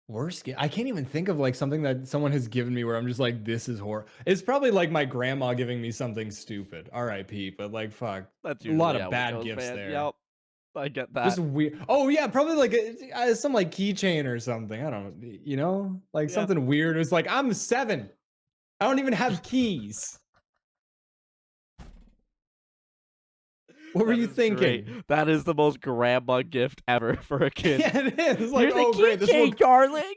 Worst gift. I can't even think of like something that someone has given me where I'm just like, this is horror. It's probably like my grandma giving me something stupid. R.I.P. But like, fuck. That's a lot of bad gifts there. Yep. I get that. Just weird. Oh yeah, probably like some like keychain or something. I don't know, like Yeah. something weird. It's like I'm 7. I don't even have keys. What were That you is great. thinking? That is the most grandma gift ever for a kid. Yeah, it is. It's like, Here's a oh great, keychain, darling.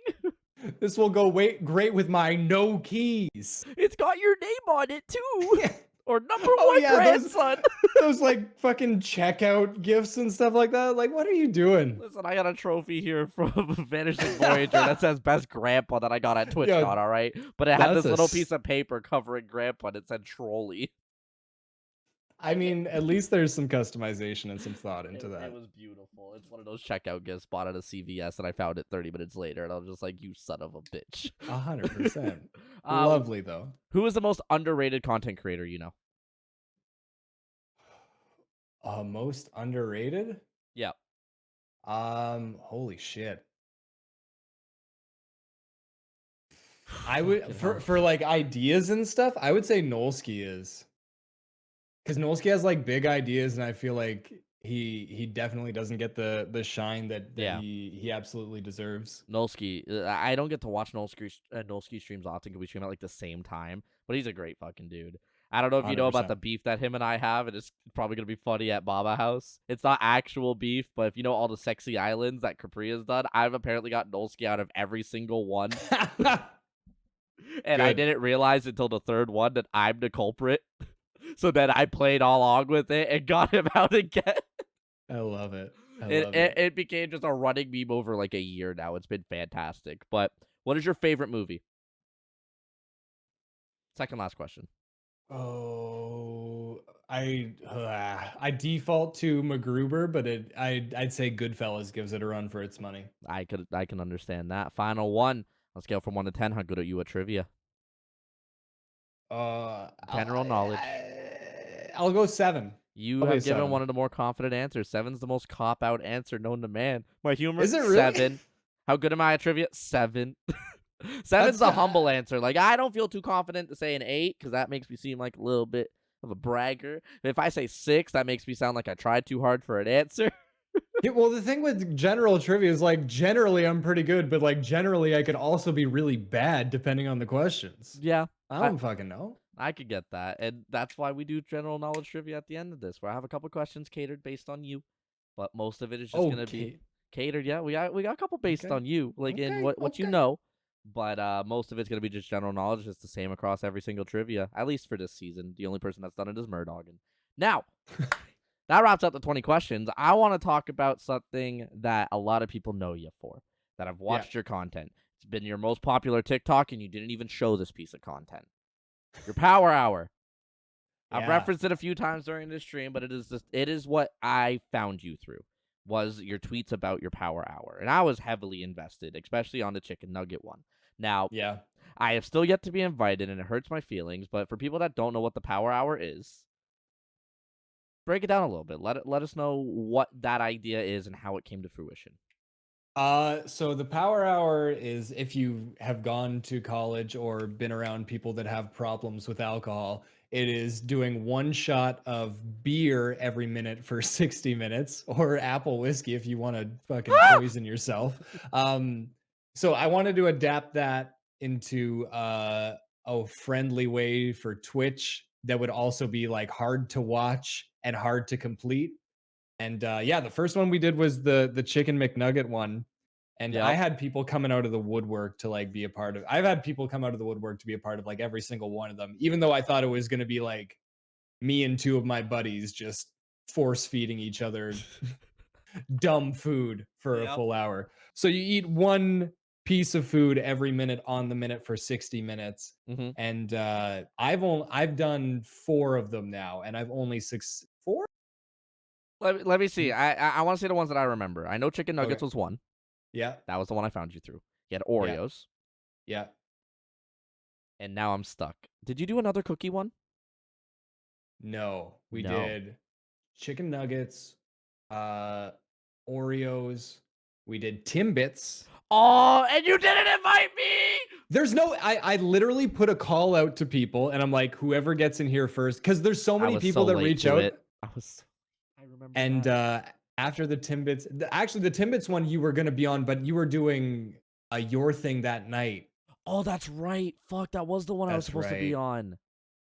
this will go great with my no keys. It's got your name on it too. Or number Oh one yeah, grandson. those like fucking checkout gifts and stuff like that. Like, what are you doing? Listen, I got a trophy here from Vanishing Voyager that says best grandpa that I got at TwitchCon, Yeah, all right? But it had this that's a little s- piece of paper covering grandpa and it said trolley. I mean, at least there's some customization and some thought into It that. was beautiful. It's one of those checkout gifts bought at a CVS, and I found it 30 minutes later, and I was just like, "You son of a bitch." 100%. Uh, Lovely though. who is the most underrated content creator you know? Most underrated? Yeah. Holy shit. I would for like ideas and stuff, I would say Nolsky is. Because Nolsky has like big ideas, and I feel like he definitely doesn't get the shine that Yeah. he absolutely deserves. Nolsky. I don't get to watch Nolsky streams often because we stream at like the same time, but he's a great fucking dude. I don't know if you know about 100%. the beef that him and I have, and it's probably gonna be funny at Baba House. It's not actual beef, but if you know all the sexy islands that Capri has done, I've apparently got Nolsky out of every single one, and I Good. didn't realize until the third one that I'm the culprit. So then I played all along with it and got him out again. I love it. It became just a running meme over like a year now. It's been fantastic. But what is your favorite movie? Second last question. Oh, I default to MacGruber, but I'd say Goodfellas gives it a run for its money. I can understand that. Final one. On a scale from 1 to 10, how good are you at trivia? General knowledge. I'll go 7. You I'll be have a given 7. one of the more confident answers. 7's the most cop out answer known to man. My humor Is it really? 7. How good am I at trivia? 7. 7's That's a humble answer. Like I don't feel too confident to say an 8 because that makes me seem like a little bit of a bragger. If I say 6, that makes me sound like I tried too hard for an answer. Yeah, well, the thing with general trivia is like generally I'm pretty good, but like generally I could also be really bad depending on the questions. Yeah, I don't fucking know. I could get that, and that's why we do general knowledge trivia at the end of this, where I have a couple questions catered based on you, but most of it is just gonna be catered. Yeah, we got a couple based on you, like in what you know, but most of it's gonna be just general knowledge. It's the same across every single trivia, at least for this season. The only person that's done it is Murdoggin. Now, that wraps up the 20 questions. I want to talk about something that a lot of people know you for, that have watched your content. It's been your most popular TikTok, and you didn't even show this piece of content. Your Power Hour. I've referenced it a few times during this stream, but it is what I found you through, was your tweets about your Power Hour. And I was heavily invested, especially on the chicken nugget one. Now, I have still yet to be invited, and it hurts my feelings, but for people that don't know what the Power Hour is, break it down a little bit. Let us know what that idea is and how it came to fruition. So the Power Hour is if you have gone to college or been around people that have problems with alcohol, it is doing 1 shot of beer every minute for 60 minutes or apple whiskey if you want to fucking poison yourself. So I wanted to adapt that into a friendly way for Twitch that would also be like hard to watch and hard to complete. And yeah, the first one we did was the chicken McNugget one. And I had people coming out of the woodwork to like be a part of. I've had people come out of the woodwork to be a part of like every single one of them, even though I thought it was going to be like me and 2 of my buddies just force feeding each other dumb food for a full hour. So you eat 1 piece of food every minute on the minute for 60 minutes. And I've done 4 of them now, and I've only 4. Let me see. I want to say the ones that I remember. I know chicken nuggets was one. Yeah. That was the one I found you through. You had Oreos. Yeah. And now I'm stuck. Did you do another cookie one? No, we did chicken nuggets, Oreos. We did Timbits. Oh, and you didn't invite me. There's no, I literally put a call out to people, and I'm like, whoever gets in here first, because there's so many people that reach out. I remember. And after the Timbits. Actually, the Timbits one you were gonna be on, but you were doing your thing that night. Oh, that's right. Fuck, that was the one I was That's supposed to be right. on.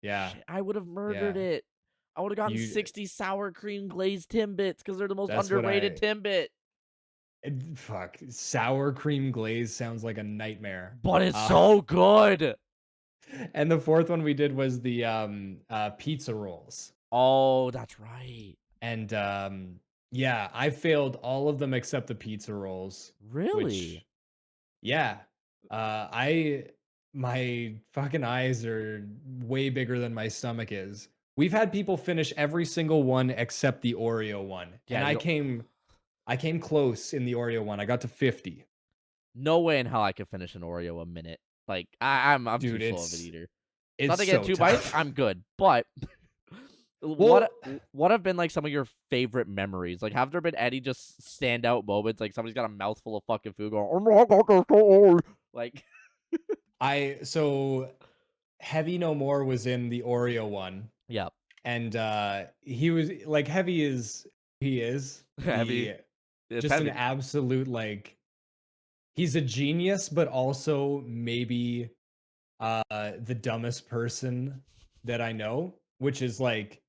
Yeah. Shit, I would have murdered Yeah. it. I would have gotten You 60 sour cream glazed Timbits because they're the most that's what underrated Timbit. fuck. Sour cream glaze sounds like a nightmare. But it's so good. And the fourth one we did was the pizza rolls. Oh, that's right. And yeah, I failed all of them except the pizza rolls. Really? Which yeah. I my fucking eyes are way bigger than my stomach is. We've had people finish every single one except the Oreo one. Yeah, And you don't. I came close in the Oreo one. I got to 50. No way in hell I could finish an Oreo a minute. Like I'm too Dude, slow of an eater. Not it's to get so 2 bites, tough. I'm good. But Well, what have been like some of your favorite memories? Like, have there been any just standout moments? Like somebody's got a mouthful of fucking food going, oh my god, like, so Heavy No More was in the Oreo one. yeah, And he was like he is heavy. he It's just an heavy. absolute like he's a genius, but also maybe the dumbest person that I know, which is like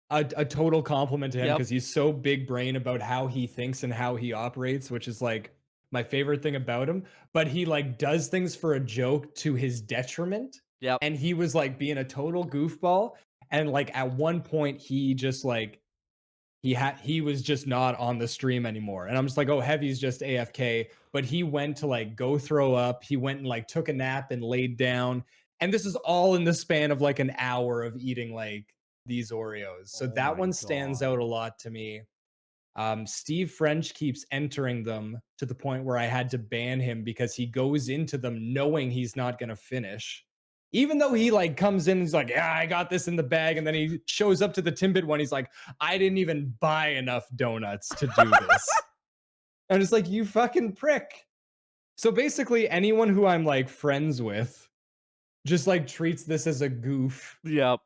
a total compliment to him Yep, because he's so big brain about how he thinks and how he operates, which is like my favorite thing about him. But he like does things for a joke to his detriment. yep. And he was like being a total goofball. And like at one point he just like he was just not on the stream anymore. And I'm just like, oh, Heavy's just AFK. But he went to like go throw up. He went and like took a nap and laid down. And this is all in the span of like an hour of eating like these Oreos. So Oh that my one stands god. out a lot to me. Steve French keeps entering them to the point where I had to ban him because he goes into them knowing he's not going to finish. Even though he like comes in and he's like, yeah, I got this in the bag. And then he shows up to the Timbit one. He's like, I didn't even buy enough donuts to do this. And it's like, you fucking prick. So basically, anyone who I'm like friends with just like treats this as a goof. Yep.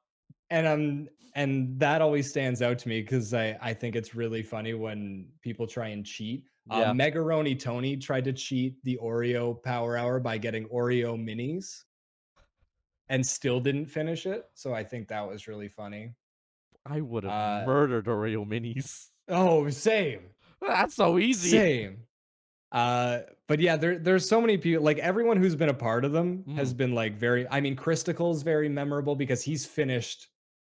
And that always stands out to me because I think it's really funny when people try and cheat. Yeah. Megaroni Tony tried to cheat the Oreo Power Hour by getting Oreo minis and still didn't finish it. So I think that was really funny. I would have Uh, murdered Oreo minis. oh, same, That's so easy. same. But yeah, there's so many people. Like everyone who's been a part of them has been like very. I mean, Christicle's very memorable because he's finished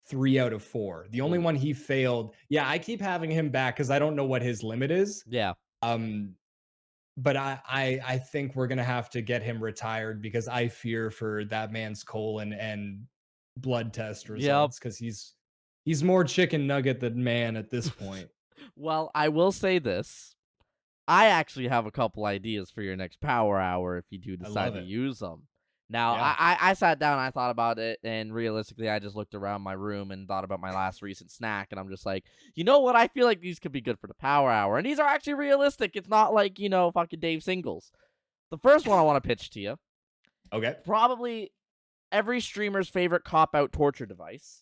3 out of 4. The only one he failed. Yeah, I keep having him back because I don't know what his limit is. Yeah. But I think we're gonna have to get him retired because I fear for that man's colon and blood test results because he's more chicken nugget than man at this point. Well, I will say this. I actually have a couple ideas for your next power hour if you do I decide love to it. use them. Now, Yeah. I sat down, I thought about it, and realistically, I just looked around my room and thought about my last recent snack, and I'm just like, you know what? I feel like these could be good for the power hour, and these are actually realistic. It's not like, fucking Dave Singles. The first one I want to pitch to you, Okay. probably every streamer's favorite cop-out torture device,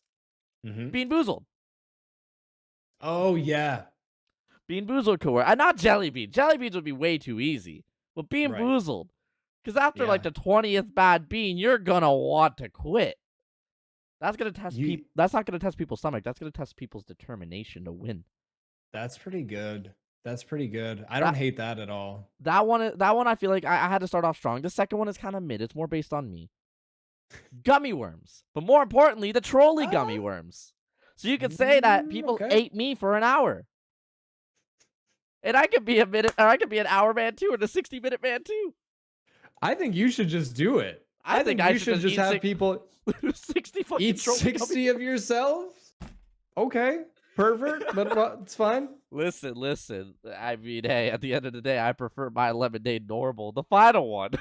Bean Boozled. Oh yeah. Bean Boozled could work. Not Jelly Bean. Jelly Beans would be way too easy. But Bean Right. Boozled. Because after Yeah. like the 20th bad bean, you're gonna want to quit. That's gonna test people. That's not gonna test people's stomach. That's gonna test people's determination to win. That's pretty good. That's pretty good. I don't hate that at all. That one I feel like I had to start off strong. The second one is kind of mid. It's more based on me. Gummy worms. But more importantly, the trolley gummy worms. So you could say that people ate me for an hour. And I could be a minute, or I could be an hour man too, or the 60-minute man too. I think you should just do it. I think you should just have people 60 fucking eat 60 of yourselves. Okay, pervert, but it's fine. Listen. I mean, hey, at the end of the day, I prefer my lemonade normal. The final one.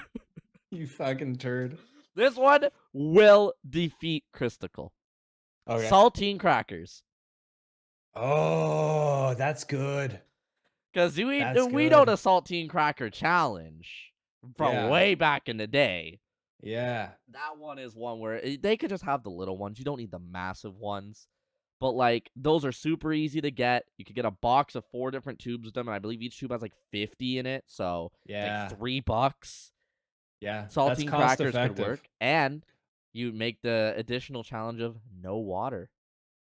You fucking turd. This one will defeat Christicle. Okay. Saltine crackers. Oh, that's good. Because we know the saltine cracker challenge from way back in the day. Yeah. That one is one where they could just have the little ones. You don't need the massive ones. But like those are super easy to get. You could get a box of 4 different tubes of them, and I believe each tube has like 50 in it. So it's like Yeah. $3. Yeah. That's Saltine cost crackers could effective. work, and you make the additional challenge of no water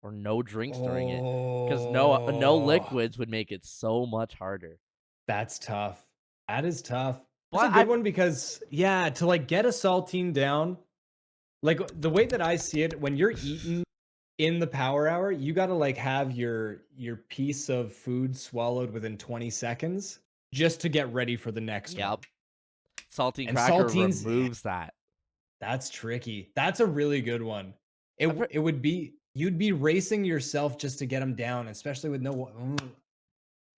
or no drinks during it, because no Oh, liquids would make it so much harder. that's tough. That is tough. That's a But good one because yeah, to like get a saltine down, like the way that I see it, when you're eating in the power hour, you got to like have your piece of food swallowed within 20 seconds just to get ready for the next yep, one. saltine And cracker saltines, removes that. that's tricky. That's a really good one. I've heard, It would be you'd be racing yourself just to get them down, especially with no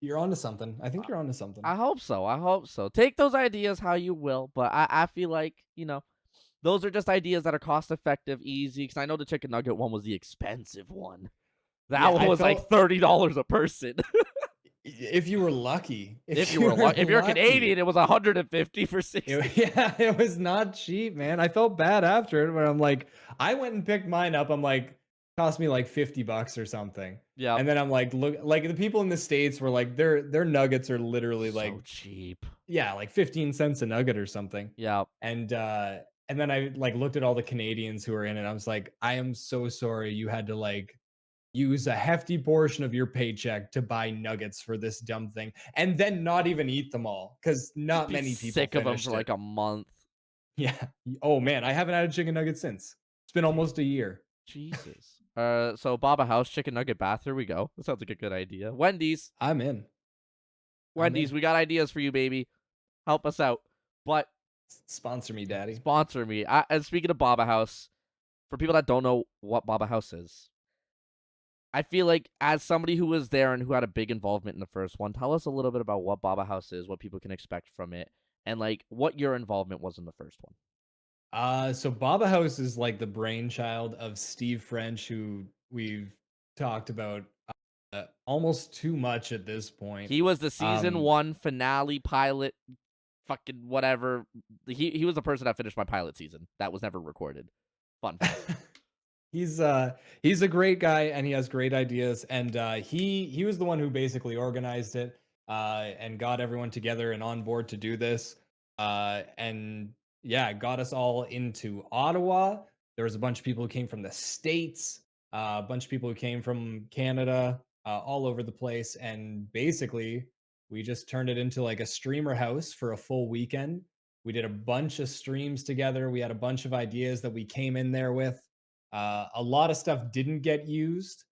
you're onto something. I think you're onto something. I hope so. I hope so. Take those ideas how you will, but I feel like, those are just ideas that are cost effective, easy. Because I know the chicken nugget one was the expensive one. That Yeah, one I was like felt $30 a person. if you were lucky, If if you you were were if you're Canadian, lucky. it was 150 for 60. Yeah, it was not cheap, man. I felt bad after it where I'm like, I went and picked mine up. I'm like, cost me like $50 or something. Yep. And then I'm like, look, like the people in the States were like, their nuggets are literally So like, cheap. yeah, like 15 cents a nugget or something. Yep. And then I like looked at all the Canadians who were in it. I was like, I am so sorry you had to like use a hefty portion of your paycheck to buy nuggets for this dumb thing and then not even eat them all because Just not be many people sick of them for finished it. like a month. Yeah. Oh man, I haven't had a chicken nugget since. It's been almost a year. Jesus. So Baba House chicken nugget bath. Here we go. That sounds like a good idea. Wendy's. I'm in. I'm Wendy's, in. we got ideas for you, baby. Help us out. But Sponsor me, daddy. sponsor me. And speaking of Baba House, for people that don't know what Baba House is, I feel like as somebody who was there and who had a big involvement in the first one, tell us a little bit about what Baba House is, what people can expect from it, and like what your involvement was in the first one. So Baba House is like the brainchild of Steve French, who we've talked about almost too much at this point. He was the season Um, 1 finale pilot, fucking whatever. He was the person that finished my pilot season. That was never recorded. Fun fact. he's a great guy and he has great ideas and he was the one who basically organized it and got everyone together and on board to do this and yeah got us all into Ottawa. There was a bunch of people who came from the States, a bunch of people who came from Canada, all over the place, and basically we just turned it into like a streamer house for a full weekend. We did a bunch of streams together. We had a bunch of ideas that we came in there with. A lot of stuff didn't get used,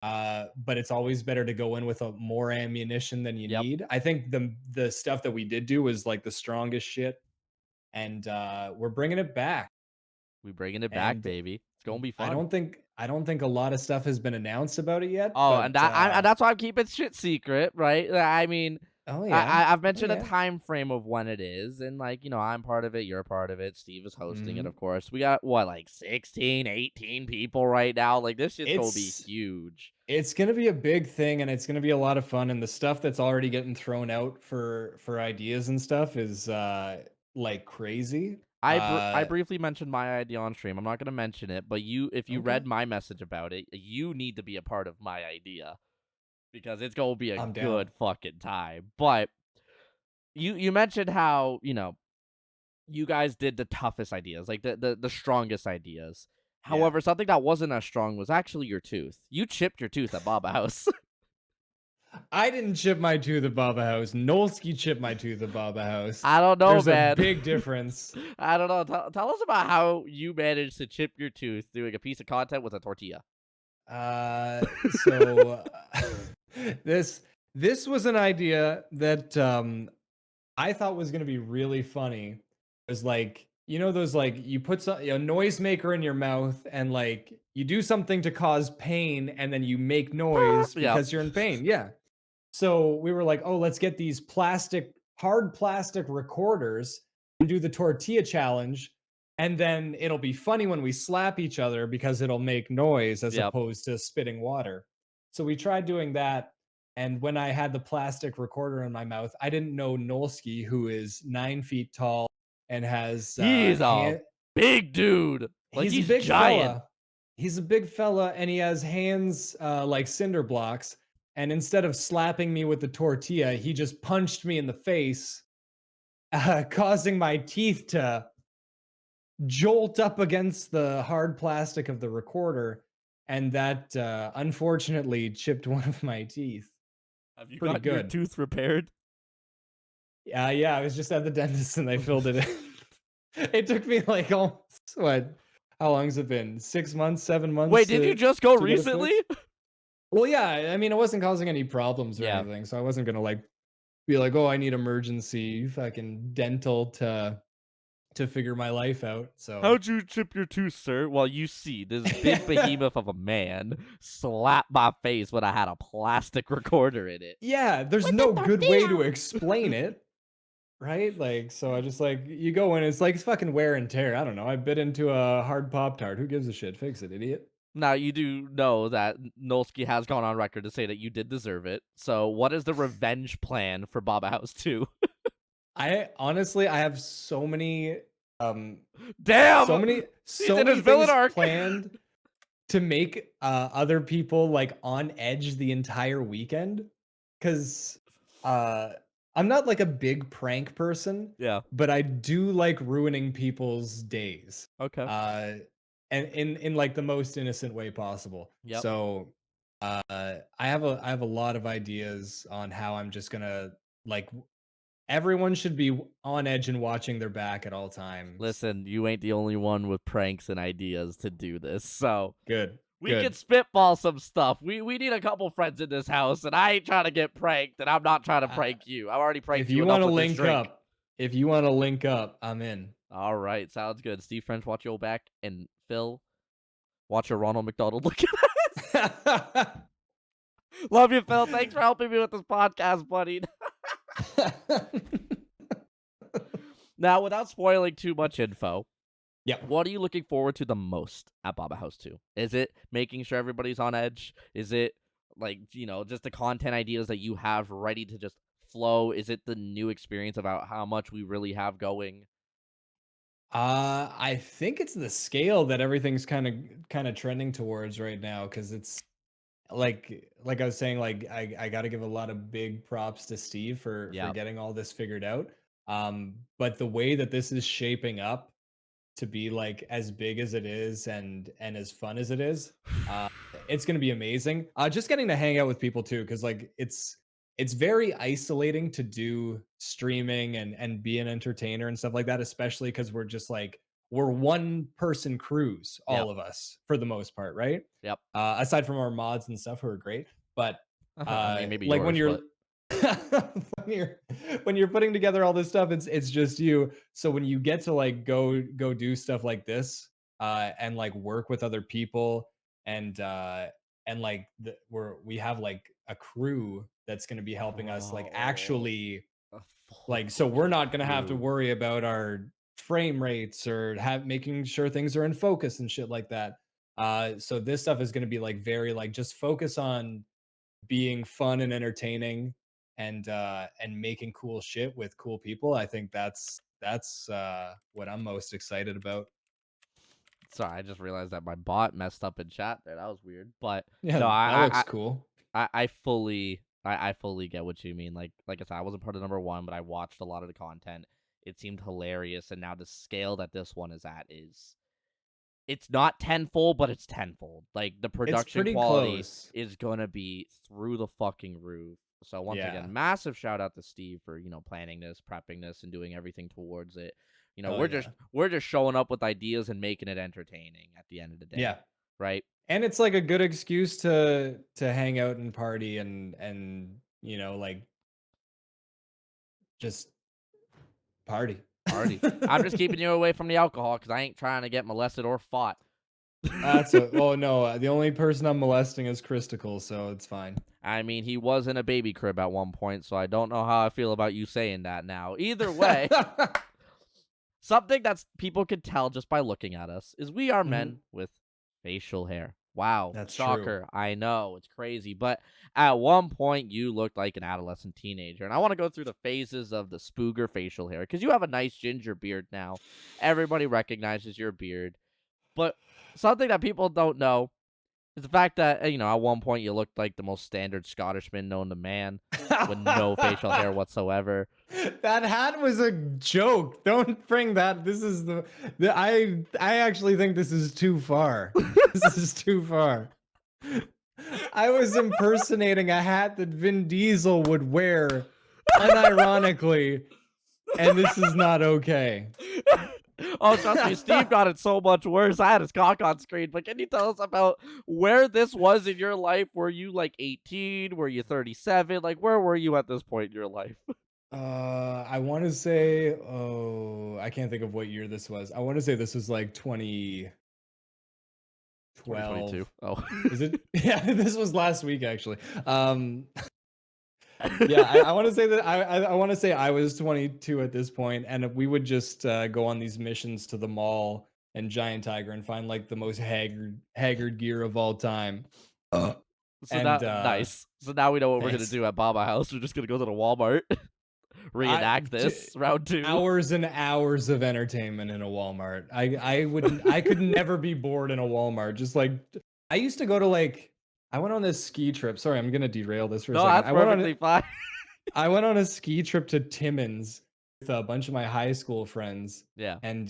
but it's always better to go in with a more ammunition than you Yep. need. I think the stuff that we did do was like the strongest shit, and we're bringing it back. We bringing it back, And baby. It's gonna be fun. I don't think a lot of stuff has been announced about it yet, Oh, and but that's why I'm keeping shit secret, right? I mean, oh yeah, I've oh mentioned a yeah, time frame of when it is, and like, I'm part of it, you're part of it, Steve is hosting it, mhm. of course. We got what, like 16, 18 people right now. Like this shit's gonna be it's huge. It's gonna be a big thing, and it's gonna be a lot of fun. And the stuff that's already getting thrown out for ideas and stuff is like crazy. I Uh, briefly mentioned my idea on stream. I'm not gonna mention it, but if you okay, read my message about it, you need to be a part of my idea because it's gonna be a I'm down. good fucking time. But you mentioned how, you guys did the toughest ideas, like the strongest ideas. Yeah, However, something that wasn't as strong was actually your tooth. You chipped your tooth at Baba House. I didn't chip my tooth at Baba House. Nolsky chipped my tooth at Baba House. I don't know, There's a man. big difference. I don't know. Tell us about how you managed to chip your tooth doing a piece of content with a tortilla. So this was an idea that I thought was gonna be really funny. It was like, you know, those like you put a noisemaker in your mouth and like you do something to cause pain and then you make noise Yeah. because you're in pain. Yeah. So we were like, oh, let's get these hard plastic recorders and do the tortilla challenge. And then it'll be funny when we slap each other because it'll make noise as Yep. opposed to spitting water. So we tried doing that. And when I had the plastic recorder in my mouth, I didn't know Nolsky, who is 9 feet tall and has He's a big dude. Like he's a he's big giant. fella. he's a big fella and he has hands like cinder blocks. And instead of slapping me with the tortilla, he just punched me in the face, causing my teeth to jolt up against the hard plastic of the recorder. And that unfortunately chipped one of my teeth. Have you Pretty gotten your good. tooth repaired? Yeah, I was just at the dentist and they filled it in. It took me like almost what? How long has it been? 6 months, 7 months Wait, did you just go to get it recently? fixed? Well, yeah, I mean, it wasn't causing any problems or Yeah. anything, so I wasn't gonna like be like, oh, I need emergency fucking dental to figure my life out. So How'd you chip your tooth, sir? Well, you see, this big behemoth of a man slapped my face when I had a plastic recorder in it. yeah, there's no good way to explain it. Right? Like, so I just like you go in, it's fucking wear and tear. I don't know. I bit into a hard Pop Tart. Who gives a shit? Fix it, idiot. Now, you do know that Nolsky has gone on record to say that you did deserve it. So, what is the revenge plan for Baba House 2? I honestly, I have so many, Damn! He's so in his many villain things arc. planned to make other people like on edge the entire weekend. Cause I'm not like a big prank person, Yeah. but I do like ruining people's days. Okay. Uh and in like the most innocent way possible. Yep. So I have a lot of ideas on how I'm just gonna like everyone should be on edge and watching their back at all times. Listen, you ain't the only one with pranks and ideas to do this. So, Good. we Good. can spitball some stuff. We need a couple friends in this house, and I ain't trying to get pranked, and I'm not trying to prank you. I've already pranked If you you enough want to with this link drink. up, if you want to link up, I'm in. All right, sounds good. Steve French, watch your back, and Phil, watch your Ronald McDonald look at us. Love you, Phil. Thanks for helping me with this podcast, buddy. Now, without spoiling too much info, Yeah. what are you looking forward to the most at Baba House 2? Is it making sure everybody's on edge? Is it, like, just the content ideas that you have ready to just flow? Is it the new experience about how much we really have going? I think it's the scale that everything's kind of trending towards right now because it's like I was saying, like I got to give a lot of big props to Steve for Yeah. getting all this figured out. But the way that this is shaping up to be like as big as it is and as fun as it is, uh, it's gonna be amazing. Just getting to hang out with people too, because like it's very isolating to do streaming and be an entertainer and stuff like that, especially because we're just like we're one person crews, Yep. all of us for the most part, right? Yep. Aside from our mods and stuff who are great, but I mean, maybe like yours, when you're but when you're putting together all this stuff, it's just you. So when you get to like go do stuff like this, and like work with other people and like we have like a crew that's going to be helping us like Bro, actually a full like so we're not going to have to crew. worry about our frame rates or have making sure things are in focus and shit like that. So this stuff is going to be like very like just focus on being fun and entertaining and making cool shit with cool people. I think that's what I'm most excited about. Sorry, I just realized that my bot messed up in chat there. That was weird. But Yeah, no, that looks cool. I fully get what you mean. Like I said, I wasn't part of number one, but I watched a lot of the content. It seemed hilarious, and now the scale that this one is at is it's not tenfold, but it's tenfold. Like the It's production pretty quality close. is gonna be through the fucking roof. So once Yeah. again, massive shout out to Steve for planning this, prepping this, and doing everything towards it. Oh We're just showing up with ideas and making it entertaining at the end of the day. yeah. Right? And it's like a good excuse to hang out and party and like just party. Party. I'm just keeping you away from the alcohol because I ain't trying to get molested or fought. Oh no, the only person I'm molesting is Christical, so it's fine. I mean, he was in a baby crib at one point, so I don't know how I feel about you saying that now. Either way, something that people could tell just by looking at us is we are men with facial hair. Wow. That's shocker. true. I know. It's crazy. But at one point, you looked like an adolescent teenager. And I want to go through the phases of the Spooger facial hair because you have a nice ginger beard now. Everybody recognizes your beard. But something that people don't know is the fact that, at one point you looked like the most standard Scottishman known to man with no facial hair whatsoever. That hat was a joke. Don't bring that. This is I actually think this is too far. This is too far. I was impersonating a hat that Vin Diesel would wear unironically, and this is not okay. Oh, trust me, Steve got it so much worse. I had his cock on screen, but can you tell us about where this was in your life? Were you like 18? Were you 37? Like, where were you at this point in your life? I want to say, I can't think of what year this was. I want to say this was like 2012. 2022. Oh. Is it? Yeah, this was last week actually. Yeah, I want to say that I want to say I was 22 at this point, and we would just go on these missions to the mall and Giant Tiger and find like the most haggard gear of all time. So And nice. So now we know what we're gonna thanks. do at Baba House. We're just gonna go to the Walmart, reenact this round 2. Hours and hours of entertainment in a Walmart. I could never be bored in a Walmart. Just like I used to go to I went on this ski trip. Sorry, I'm gonna derail this for a No, second. that's perfectly fine. I went on a ski trip to Timmins with a bunch of my high school friends. Yeah. And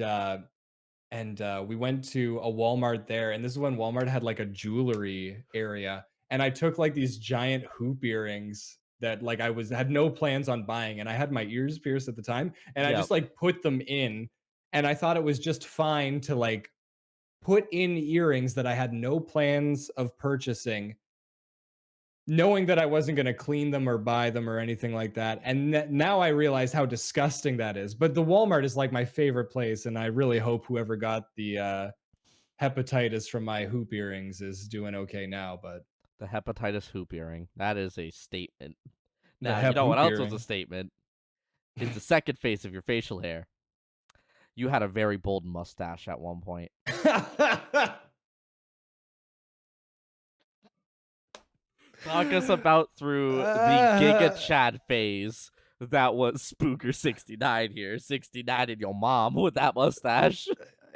we went to a Walmart there, and this is when Walmart had like a jewelry area, and I took like these giant hoop earrings that like had no plans on buying, and I had my ears pierced at the time, and I Yep. just like put them in, and I thought it was just fine to like put in earrings that I had no plans of purchasing, knowing that I wasn't going to clean them or buy them or anything like that. And now I realize how disgusting that is. But the Walmart is like my favorite place, and I really hope whoever got the hepatitis from my hoop earrings is doing okay now. But The hepatitis hoop earring. That is a statement. the Now, you hep know what hoop else was earring. a statement? Is the second face of your facial hair. You had a very bold mustache at one point. Talk us about through the Giga Chad phase that was Spooger69 here. 69 and your mom with that mustache.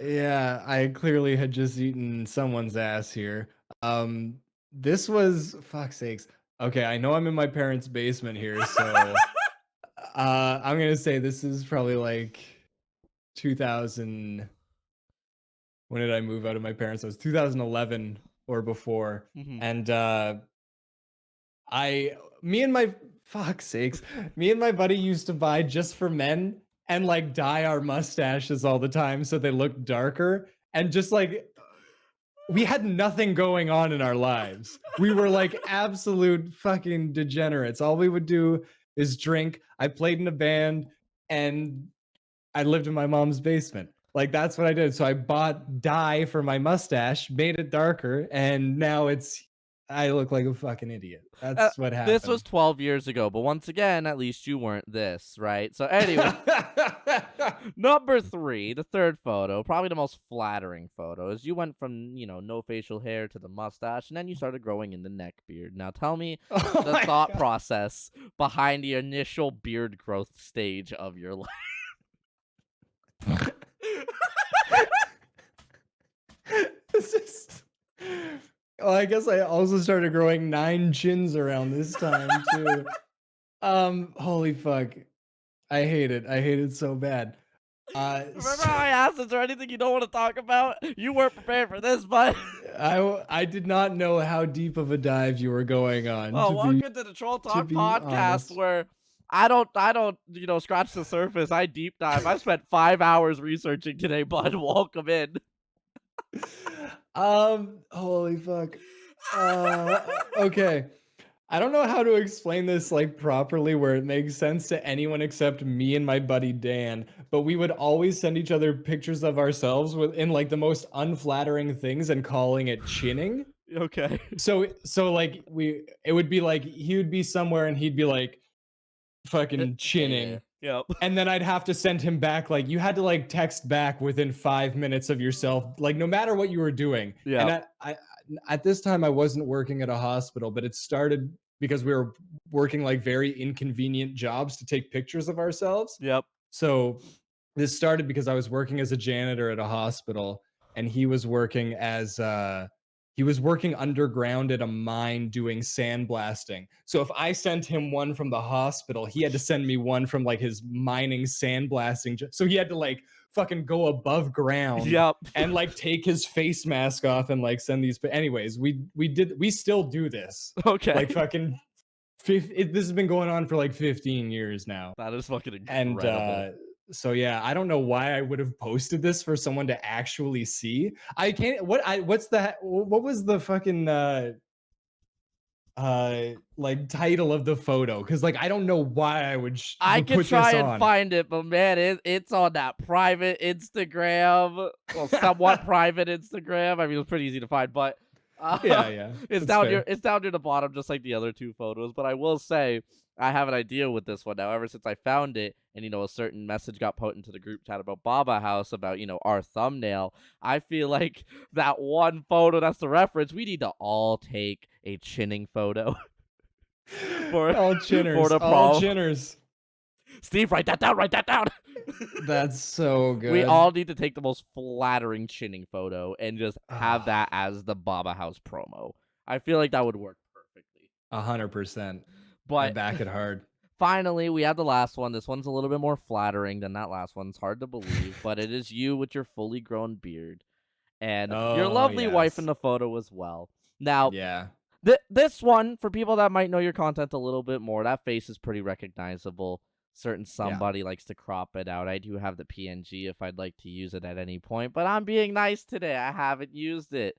Yeah, I clearly had just eaten someone's ass here. This was fuck's sakes. Okay, I know I'm in my parents' basement here, so I'm gonna say this is probably like 2000. When did I move out of my parents' house? 2011 or before. Mhm. And me and my fuck's sakes, me and my buddy used to buy just for men and like dye our mustaches all the time so they look darker, and just like we had nothing going on in our lives. We were like absolute fucking degenerates. All we would do is drink. I played in a band, and I lived in my mom's basement. Like that's what I did. So I bought dye for my mustache, made it darker, and now I look like a fucking idiot. That's what happened. This was 12 years ago, but once again, at least you weren't this, right? So anyway, number 3, the third photo, probably the most flattering photo, is you went from, no facial hair to the mustache, and then you started growing in the neck beard. Now tell me Oh the my thought God. process behind the initial beard growth stage of your life. This is. Well, I guess I also started growing 9 chins around this time too. Holy fuck. I hate it. I hate it so bad. Remember how I asked, is there anything you don't want to talk about? You weren't prepared for this, but I did not know how deep of a dive you were going on. welcome to the Troll Talk be podcast, honest. where I don't, scratch the surface. I deep dive. I spent 5 hours researching today, bud. Welcome in. Holy fuck. Okay. I don't know how to explain this like properly where it makes sense to anyone except me and my buddy Dan, but we would always send each other pictures of ourselves in like the most unflattering things and calling it chinning. Okay. So like it would be like he would be somewhere and he'd be like fucking chinning. Yep. And then I'd have to send him back, like you had to like text back within 5 minutes of yourself, like no matter what you were doing. Yeah. And I at this time I wasn't working at a hospital, but it started because we were working like very inconvenient jobs to take pictures of ourselves. Yep. So this started because I was working as a janitor at a hospital, and he was working as he was working underground at a mine doing sandblasting. So if I sent him one from the hospital, he had to send me one from like his mining sandblasting. So he had to like fucking go above ground Yep. and like take his face mask off and like send these. But anyways, we still do this. Okay. Like fucking, this has been going on for like 15 years now. That is fucking And incredible. so yeah, I don't know why I would have posted this for someone to actually see. I can't. What was the fucking like title of the photo? Because like I don't know why I I would could put this try and on. find it, but man, it's on that private Instagram, well, somewhat private Instagram. I mean, it's pretty easy to find, but Yeah, it's that's down near fair. it's down near the bottom, just like the other two photos. But I will say, I have an idea with this one now. Ever since I found it, and a certain message got put into the group chat about Baba House about our thumbnail. I feel like that one photo that's the reference. We need to all take a chinning photo for All for chinners, the all prom. chinners. Steve, write that down. Write that down. That's so good. We all need to take the most flattering chinning photo and just have that as the Baba House promo. I feel like that would work perfectly. 100%. I But back it hard. finally, we had the last one. This one's a little bit more flattering than that last one. It's hard to believe, but it is you with your fully grown beard and your Oh lovely wife in yes. the photo as well. Now, Yeah. this one, for people that might know your content a little bit more, that face is pretty recognizable. Certain Yeah. somebody likes to crop it out. I do have the PNG if I'd like to use it at any point, but I'm being nice today. I haven't used it.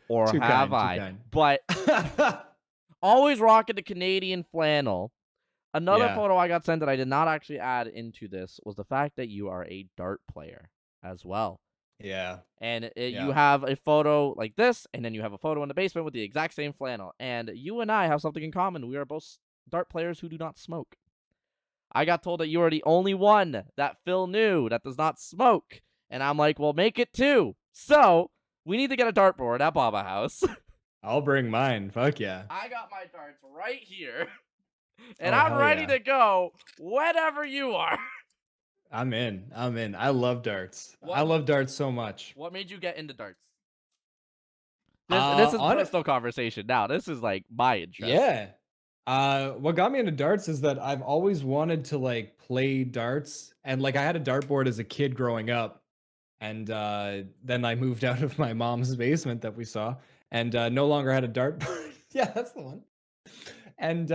Or Too have kind. Too I? kind. But always rocking the Canadian flannel. Another Yeah. photo I got sent that I did not actually add into this was the fact that you are a dart player as well. Yeah. And you Yeah. have a photo like this, and then you have a photo in the basement with the exact same flannel. And you and I have something in common. We are both dart players who do not smoke. I got told that you are the only one that Phil knew that does not smoke. And I'm like, well, make it two. So we need to get a dartboard at Baba House. I'll bring mine. Fuck yeah. I got my darts right here. And Oh, I'm hell ready yeah. to go whenever you are. I'm in. I'm in. I love darts. I What love darts so much. what made you get into darts? This is On it. personal conversation now. This is like my interest. Yeah. What got me into darts is that I've always wanted to like play darts, and like I had a dartboard as a kid growing up, and then I moved out of my mom's basement that we saw, and no longer had a dartboard. Yeah, that's the one. And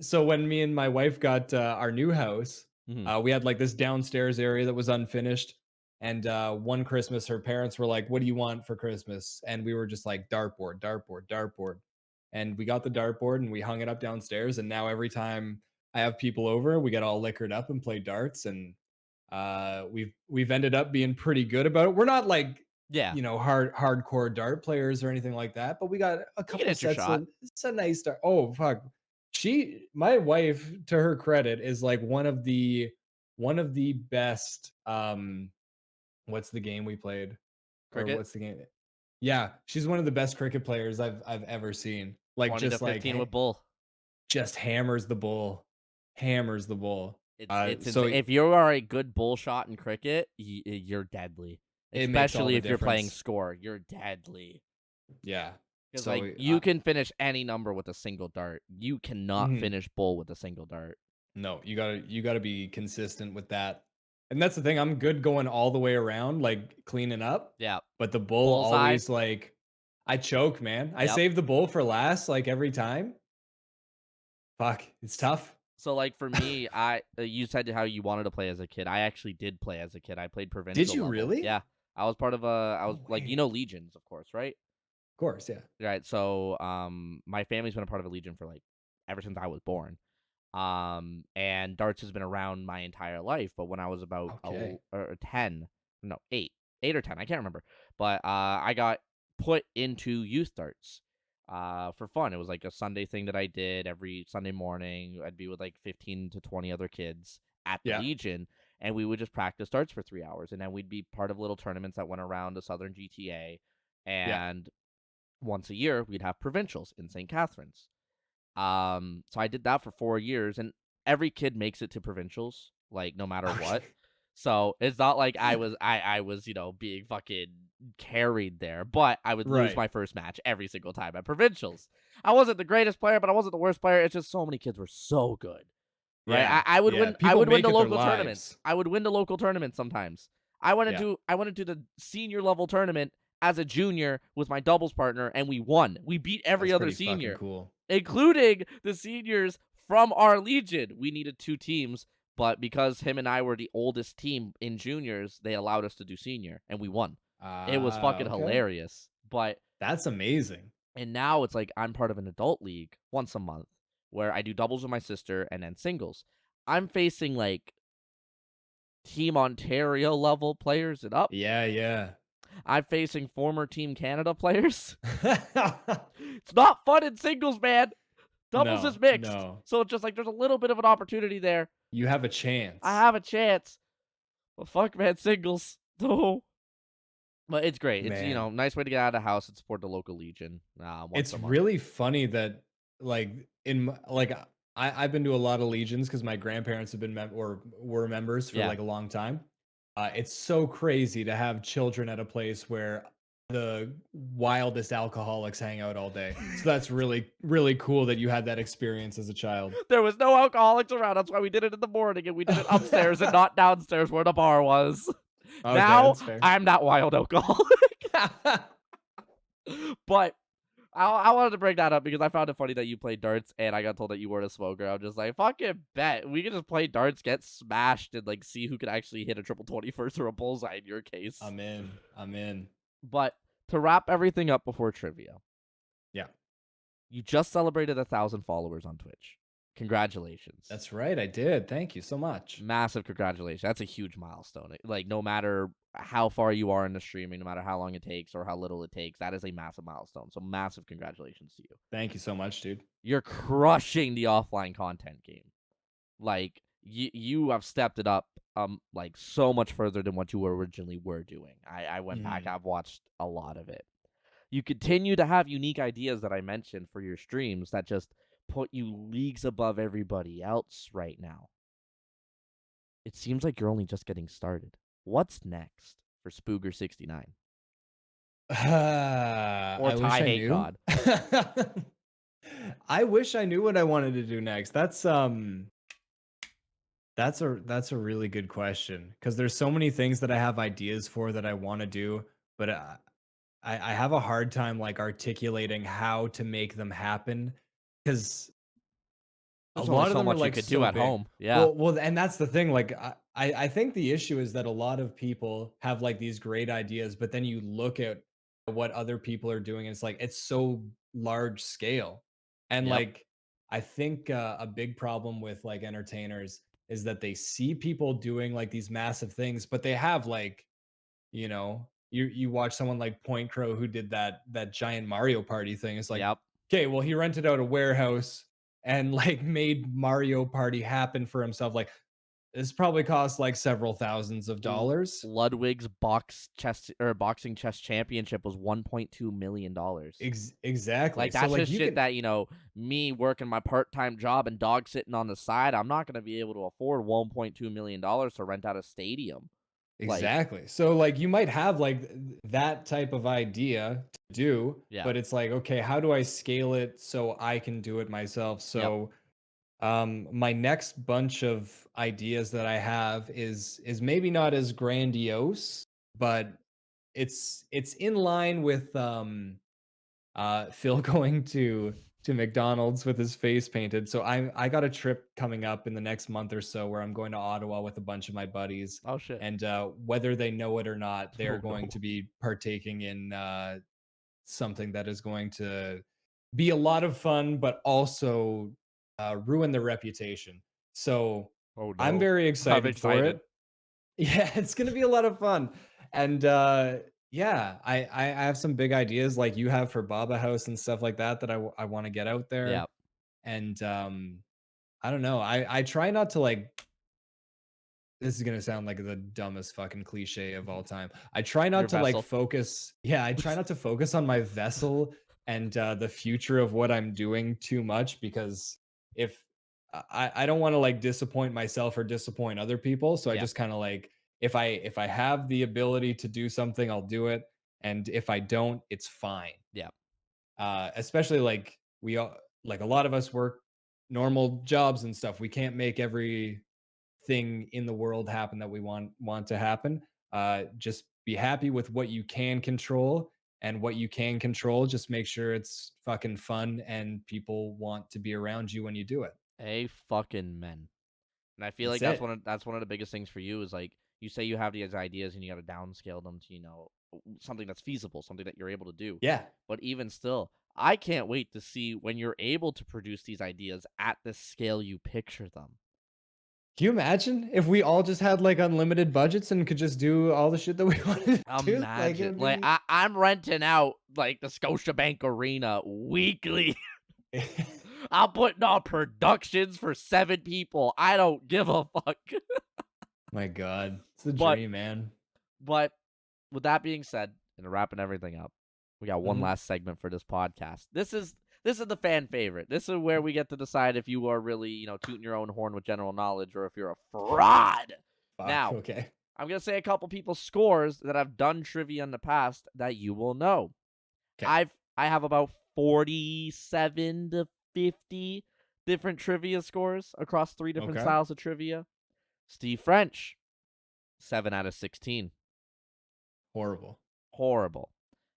so when me and my wife got our new house, Mhm. we had like this downstairs area that was unfinished. And one Christmas, her parents were like, "What do you want for Christmas?" And we were just like, "Dartboard, dartboard, dartboard." And we got the dartboard and we hung it up downstairs. And now every time I have people over, we get all liquored up and play darts. And we've ended up being pretty good about it. We're not like Yeah. hardcore dart players or anything like that, but we got a You can couple hit your sets shot. of it's a nice dart. Oh fuck. My wife, to her credit, is like one of the best what's the game we played? Or Cricket. what's the game? Yeah, she's one of the best cricket players I've ever seen. Like 20 to just like 15 with bull. just hammers the bull. Hammers the bull. It's So if you are a good bull shot in cricket, you're deadly. it makes all Especially the if you're playing difference. score, you're deadly. Yeah. Because So like you can finish any number with a single dart. You cannot mhm. finish bull with a single dart. No, you gotta be consistent with that. And that's the thing. I'm good going all the way around, like cleaning up. Yeah. But the bull Bullseye. always like I choke, man. I Yep. save the bull for last, like every time. Fuck, it's tough. So like for me, you said how you wanted to play as a kid. I actually did play as a kid. I played Did provincial you level. really? Yeah, I was part of a. I was No like way. legions, of course, right? Of course, yeah. Right. So my family's been a part of a legion for like ever since I was born. And darts has been around my entire life. But when I was about Okay. 10, no 8 or 10, I can't remember. But I got put into youth darts. For fun. It was like a Sunday thing that I did every Sunday morning. I'd be with like 15 to 20 other kids at the Yeah. Legion, and we would just practice darts for 3 hours. And then we'd be part of little tournaments that went around the Southern GTA. Yeah. And once a year, we'd have provincials in St. Catharines. So I did that for 4 years, and every kid makes it to provincials, like no matter what. Okay. So it's not like I was being fucking carried there, but I would lose Right. my first match every single time at provincials. I wasn't the greatest player, but I wasn't the worst player. It's just so many kids were so good. Right? Yeah. I would Yeah. win. I People would win make the it their local tournaments. lives. I would win the local tournaments sometimes. I went Yeah. into the senior level tournament as a junior with my doubles partner, and we won. We beat every That's other pretty fucking senior, cool. including the seniors from our legion. We needed 2 teams, but because him and I were the oldest team in juniors, they allowed us to do senior, and we won. It was fucking Okay. hilarious. But That's amazing. and now it's like I'm part of an adult league once a month where I do doubles with my sister and then singles. I'm facing like Team Ontario level players and up. Yeah, yeah. I'm facing former Team Canada players. It's not fun in singles, man. Doubles is No, mixed. no. So it's just like there's a little bit of an opportunity there. You have a I chance. have a chance. But fuck, man, singles. No. But it's great. It's, Man. nice way to get out of the house and support the local legion once It's a month. really funny that like I've been to a lot of legions because my grandparents have been or were members for Yeah. like a long time. It's so crazy to have children at a place where the wildest alcoholics hang out all day. So that's really, really cool that you had that experience as a child. There was no alcoholics around. That's why we did it in the morning and we did it upstairs and not downstairs where the bar was. Okay, Now that's fair. I'm that wild alcoholic. But I wanted to bring that up because I found it funny that you played darts and I got told that you weren't a smoker. I'm just like, fucking bet. We can just play darts, get smashed, and like see who can actually hit a triple 21st or a bullseye in your case. I'm in. I'm in. But to wrap everything up before trivia, Yeah. you just celebrated 1,000 followers on Twitch. Congratulations. That's right. I did. Thank you so much. Massive congratulations. That's a huge milestone. Like, no matter how far you are in the streaming, no matter how long it takes or how little it takes, that is a massive milestone. So, massive congratulations to you. Thank you so much, dude. You're crushing the offline content game. Like, you have stepped it up like so much further than what you originally were doing. I went back, I've watched a lot of it. You continue to have unique ideas that I mentioned for your streams that just put you leagues above everybody else right now. It seems like you're only just getting started. What's next for Spooger69? Or I wish Ty I Hate knew. God? I wish I knew what I wanted to do next. That's a really good question because there's so many things that I have ideas for that I want to do, but I have a hard time like articulating how to make them happen because a There's only lot of so them are much you like could do so at big. home. Yeah. Well, and that's the thing. Like, I think the issue is that a lot of people have like these great ideas, but then you look at what other people are doing, and it's like it's so large scale. And Yep. like, I think a big problem with like entertainers is that they see people doing like these massive things, but they have like, you watch someone like Point Crow who did that giant Mario Party thing. It's like, Yep. okay, well, he rented out a warehouse and like made Mario Party happen for himself. Like this probably cost like several thousands of dollars. Ludwig's boxing chess championship was $1.2 million. Exactly. Like So that's like just you shit can that, me working my part-time job and dog sitting on the side, I'm not going to be able to afford $1.2 million to rent out a stadium. Like, exactly. So like you might have like that type of idea to do, yeah. but it's like, okay, how do I scale it so I can do it myself? Yep. So my next bunch of ideas that I have is maybe not as grandiose, but it's in line with Phil going to McDonald's with his face painted. So I got a trip coming up in the next month or so where I'm going to Ottawa with a bunch of my buddies. Oh shit. And whether they know it or not, they're Oh, going no. to be partaking in something that is going to be a lot of fun, but also ruin their reputation. So Oh no. I'm very I'm excited for excited. it. Yeah, it's gonna be a lot of fun. And yeah, I have some big ideas like you have for Baba House and stuff like that that I want to get out Yeah. there. And I don't know. I try not to like this is gonna sound like the dumbest fucking cliche of all time. I try Your not to like vessel. focus. Yeah, I try not to focus on my vessel and the future of what I'm doing too much because if I don't want to like disappoint myself or disappoint other people. So I Yeah. just kind of like if I have the ability to do something, I'll do it. and if I don't, it's fine. Yeah. Especially like we all, like a lot of us work normal jobs and stuff. We can't make everything in the world happen that we want to happen. Just be happy with what you can control, and what you can control, just make sure it's fucking fun and people want to be around you when you do it. A fucking men. And I feel That's like it. that's one of the biggest things for you is like you say you have these ideas and you got to downscale them to, something that's feasible, something that you're able to do. Yeah. But even still, I can't wait to see when you're able to produce these ideas at the scale you picture them. Can you imagine if we all just had like unlimited budgets and could just do all the shit that we wanted to do? Like it Imagine, would like be I'm renting out like the Scotiabank Arena weekly. I'm putting on productions for 7 people. I don't give a fuck. my God. It's the But dream, man. but with that being said, and wrapping everything up, we got one Mhm. last segment for this podcast. This is the fan favorite. This is where we get to decide if you are really, tooting your own horn with general knowledge or if you're a fraud. Fuck. Now, Okay. I'm gonna say a couple people's scores that I've done trivia in the past that you will know. Okay. I have about 47 to 50 different trivia scores across 3 different Okay. styles of trivia. Steve French, 7 out of 16. Horrible. Horrible.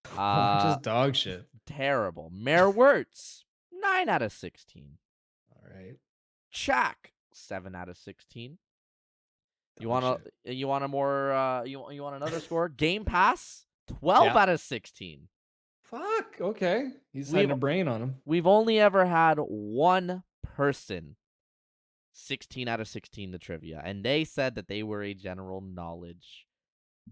Just dog shit. Terrible. Mayor Wirtz, 9 out of 16. All right. Chak, 7 out of 16. You Dog want shit. you want a more you want another score? Game Pass, 12 Yeah. out of 16. Fuck. Okay. He's We've- having a brain on him. We've only ever had one person 16 out of 16 the trivia, and they said that they were a general knowledge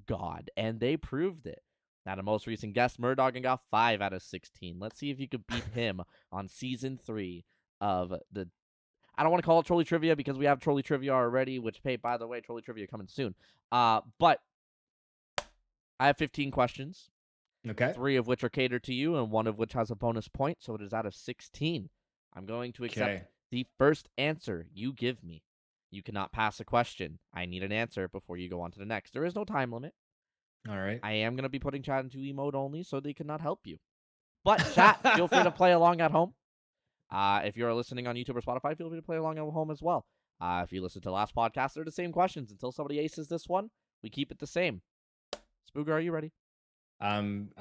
god, and they proved it. Now, the most recent guest, Murdoch, got 5 out of 16. Let's see if you could beat him on season 3 of the. I don't want to call it Trolley Trivia because we have Trolley Trivia already, which, hey, by the way, Trolley Trivia coming soon. But I have 15 questions, Okay. 3 of which are catered to you, and 1 of which has a bonus point, so it is out of 16. I'm going to accept Okay. the first answer you give me. You cannot pass a question. I need an answer before you go on to the next. There is no time limit. All right. I am going to be putting chat into emote only, so they cannot help you. But chat, feel free to play along at home. If you're listening on YouTube or Spotify, feel free to play along at home as well. If you listen to the last podcast, they're the same questions. Until somebody aces this one, we keep it the same. Spooger, are you ready? I'm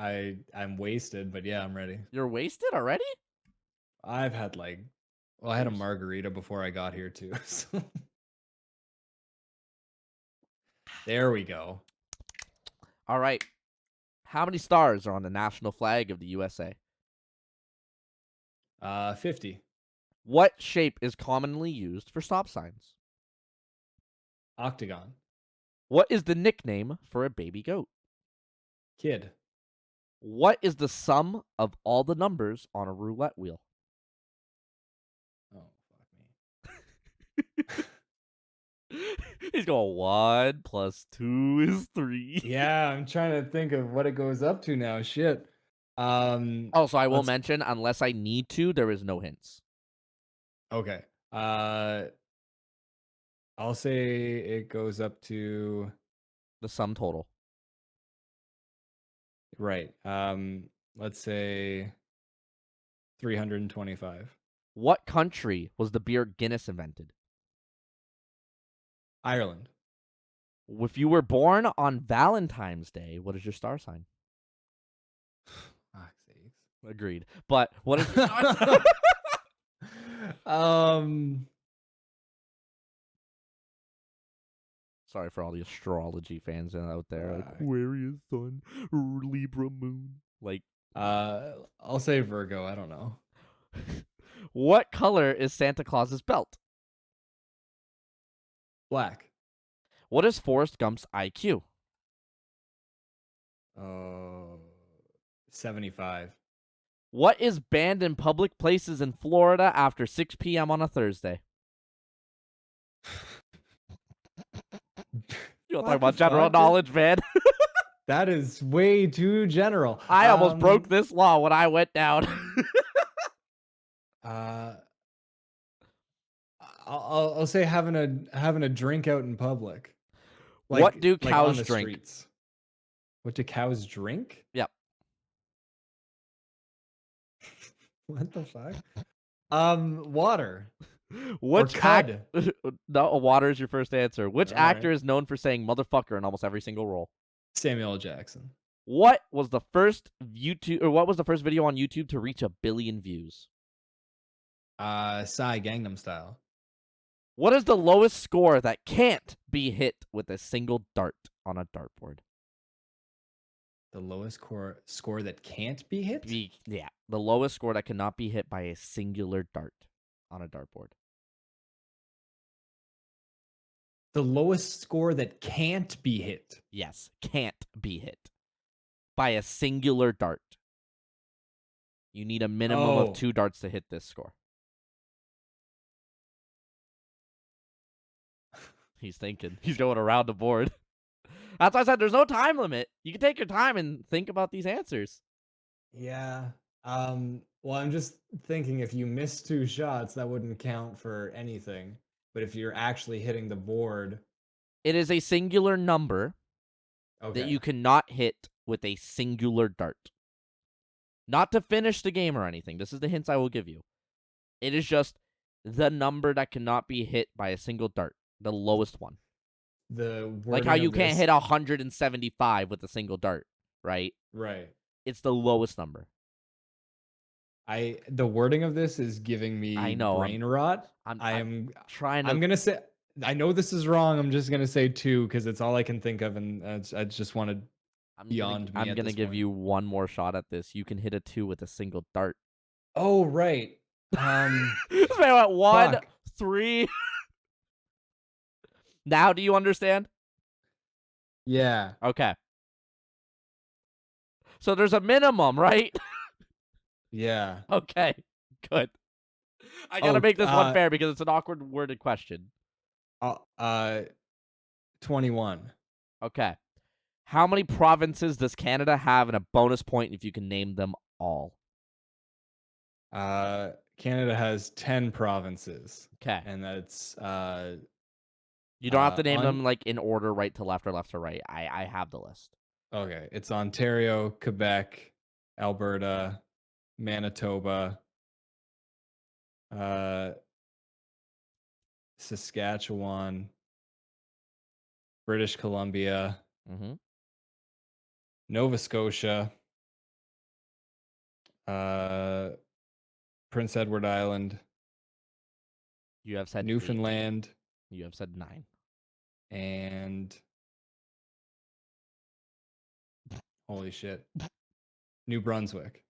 wasted, but yeah, I'm ready. You're wasted already? I've had I had a margarita before I got here too. So. There we go. All right. How many stars are on the national flag of the USA? 50. What shape is commonly used for stop signs? Octagon. What is the nickname for a baby goat? Kid. What is the sum of all the numbers on a roulette wheel? Oh, fuck me. He's going 1 + 2 is 3. Yeah, I'm trying to think of what it goes up to now. Shit. Also, I will mention, unless I need to, there is no hints. Okay. I'll say it goes up to The sum total. right. Let's say 325. What country was the beer Guinness invented? Ireland. If you were born on Valentine's Day, what is your star sign? Fuck's sakes. Agreed. But what is your star sign? Sorry for all the astrology fans out there. Aquarius sun, Libra moon. I'll say Virgo. I don't know. What color is Santa Claus's belt? Black. What is Forrest Gump's IQ? 75. What is banned in public places in Florida after 6 p.m. on a Thursday? You want to talk about general knowledge, man? That is way too general. I almost broke this law when I went down. I'll say having a drink out in public. What do cows on the drink? streets. What do cows drink? Yep. What the fuck? Water or Which cud. No, water is your first answer. Which All actor right. is known for saying motherfucker in almost every single role? Samuel L. Jackson. What was the first video on YouTube to reach 1 billion views? Psy Gangnam Style. What is the lowest score that can't be hit with a single dart on a dartboard? The lowest score that can't be hit? Yeah, the lowest score that cannot be hit by a singular dart on a dartboard. The lowest score that can't be hit. Yes, can't be hit by a singular dart. You need a minimum of 2 darts to hit this score. He's thinking. He's going around the board. That's why I said there's no time limit. You can take your time and think about these answers. Yeah. Well, I'm just thinking if you miss 2 shots, that wouldn't count for anything. But if you're actually hitting the board. It is a singular number that you cannot hit with a singular dart. Not to finish the game or anything. This is the hints I will give you. It is the number that cannot be hit by a single dart. The lowest one. Like how you can't hit 175 with a single dart, right? Right. It's the lowest number. The wording of this is giving me brain rot. I'm trying to. I'm gonna say. I know this is wrong. I'm just gonna say 2 because it's all I can think of, and I just wanted beyond me. I'm gonna give you one more shot at this. You can hit a 2 with a single dart. Oh right. This man went 1, 3. Now, do you understand? Yeah. Okay. So there's a minimum, right? Yeah. Okay. Good. I gotta make this one fair because it's an awkward worded question. 21. Okay. How many provinces does Canada have, and a bonus point if you can name them all? Canada has 10 provinces. Okay. And that's you don't have to name them like in order, right to left or left to right. I have the list. Okay. It's Ontario, Quebec, Alberta, Manitoba, Saskatchewan, British Columbia, Nova Scotia, Prince Edward Island. You have said Newfoundland. 8. You have said 9. And holy shit. New Brunswick.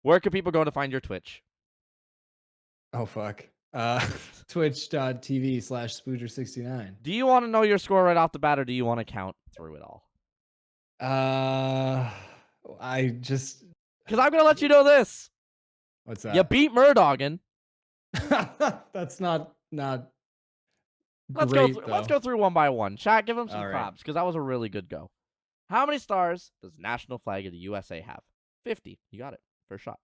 Where can people go to find your Twitch? Oh fuck. Twitch.tv/Spooger69. Do you want to know your score right off the bat, or do you want to count through it all? I just because I'm gonna let you know this. What's that? You beat Murdoggin. That's not let's go through one by one. Chat, give him some props because that was a really good go. How many stars does the national flag of the USA have? 50. You got it. First shot.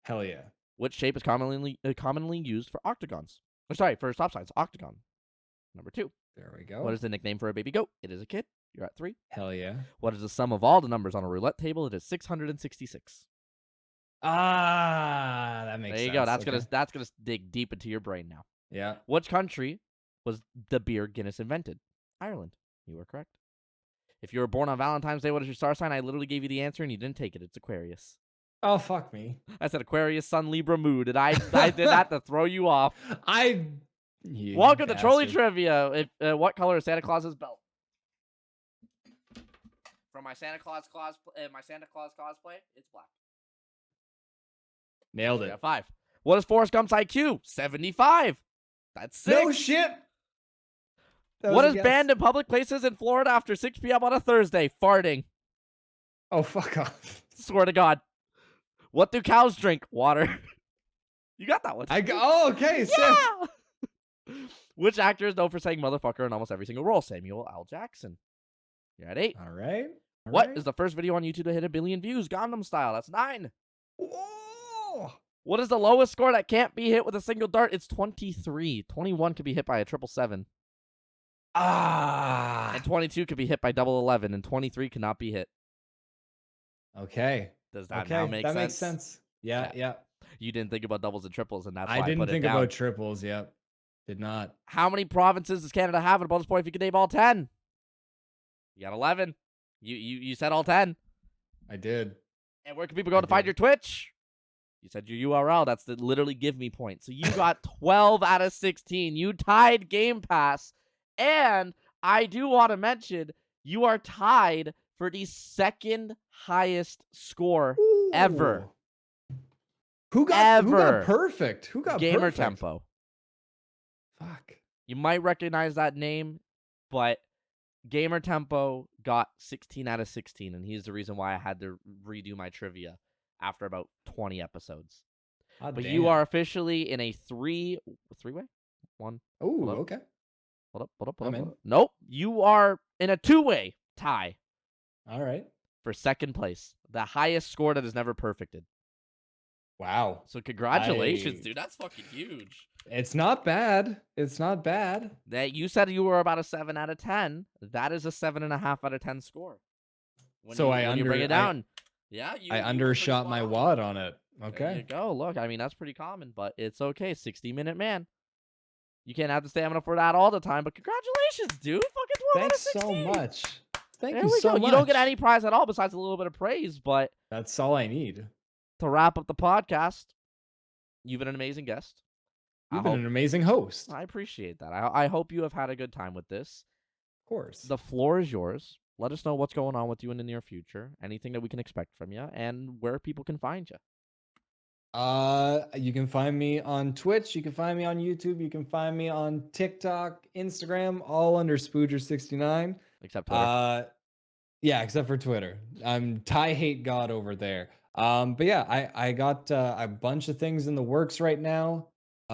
Hell yeah. Which shape is commonly used for octagons? For stop signs. Octagon. Number 2. There we go. What is the nickname for a baby goat? It is a kid. You're at 3. Hell yeah. What is the sum of all the numbers on a roulette table? It is 666. That makes sense. There you go. That's gonna dig deep into your brain now. Yeah. Which country was the beer Guinness invented? Ireland. You were correct. If you were born on Valentine's Day, what is your star sign? I literally gave you the answer and you didn't take it. It's Aquarius. Oh, fuck me. I said Aquarius, Sun, Libra, Mood, and I did that to throw you off. Welcome to Trolley Trivia. What color is Santa Claus's belt? From my Santa Claus cosplay, it's black. Nailed it. 5. What is Forrest Gump's IQ? 75. That's 6. No shit. What is banned in public places in Florida after 6 p.m. on a Thursday? Farting. Oh, fuck off. Swear to God. What do cows drink? Water. You got that one. Okay, yeah. Which actor is known for saying motherfucker in almost every single role? Samuel L. Jackson. You're at 8. All right. What is the first video on YouTube to hit 1 billion views? Gangnam Style. That's 9. Whoa. What is the lowest score that can't be hit with a single dart? It's 23. 21 could be hit by a 777. And 22 could be hit by 11, and 23 cannot be hit. Okay. Does that Okay. now make That sense? makes sense. Yeah. Okay. Yeah. You didn't think about doubles and triples, and that's why I I didn't put it think down. about triples. Yep. Did not. How many provinces does Canada have at a bonus point if you can name all 10? You got 11. You said all 10. I did. And where can people go to find your Twitch? You said your URL. That's the literally give me points. So you got 12 out of 16. You tied Game Pass. And I do want to mention you are tied for the second highest score ever. Ooh. Who got perfect? Who got Gamer perfect? Tempo. Fuck. You might recognize that name, but Gamer Tempo got 16 out of 16, and he's the reason why I had to redo my trivia after about 20 episodes. But you are officially in a three-way? One. Oh, okay. Hold up. Nope. You are in a two-way tie. All right. For second place. The highest score that is never perfected. Wow. So congratulations, dude. That's fucking huge. It's not bad. It's not bad. That you said you were about a 7 out of 10. That is a 7.5 out of 10 score. When you bring it down. I undershot my wad on it. Okay. There you go. Look, I mean, that's pretty common, but it's okay. 60-minute man. You can't have the stamina for that all the time, but congratulations, dude. Fucking 12 out of 16. Thanks so much. Thank there you we so go. much. You don't get any prize at all besides a little bit of praise, but that's all I need. To wrap up the podcast, you've been an amazing guest. You've been an amazing host. I appreciate that. I hope you have had a good time with this. Of course. The floor is yours. Let us know what's going on with you in the near future, anything that we can expect from you, and where people can find you. You can find me on Twitch. You can find me on YouTube. You can find me on TikTok, Instagram, all under Spooger69. Except Twitter. Yeah, except for Twitter. I'm Thai Hate God over there. But yeah, I got a bunch of things in the works right now.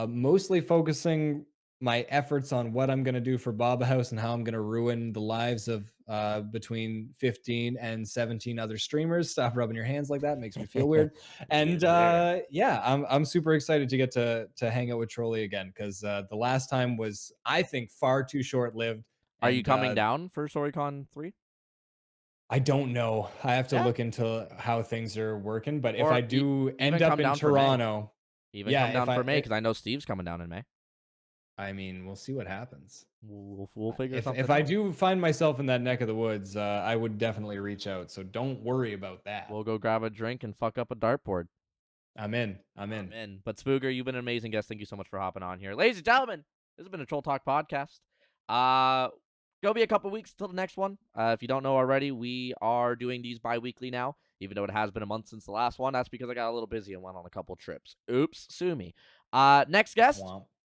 Mostly focusing my efforts on what I'm gonna do for powerhouse and how I'm gonna ruin the lives of between 15 and 17 other streamers. Stop rubbing your hands like that; makes me feel weird. And yeah, I'm super excited to get to hang out with Trolley again because the last time was, I think, far too short lived. Are you coming down for StoryCon 3? I don't know. I have to look into how things are working. But if I do end up in Toronto, come down for May because I know Steve's coming down in May. I mean, we'll see what happens. We'll figure something out. If I do find myself in that neck of the woods, I would definitely reach out. So don't worry about that. We'll go grab a drink and fuck up a dartboard. I'm in. But Spooger, you've been an amazing guest. Thank you so much for hopping on here. Ladies and gentlemen, this has been a Troll Talk podcast. Go be a couple weeks till the next one. If you don't know already, we are doing these bi-weekly now, even though it has been a month since the last one. That's because I got a little busy and went on a couple trips. Oops, sue me. Next guest,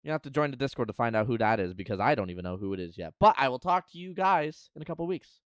you have to join the Discord to find out who that is because I don't even know who it is yet. But I will talk to you guys in a couple weeks.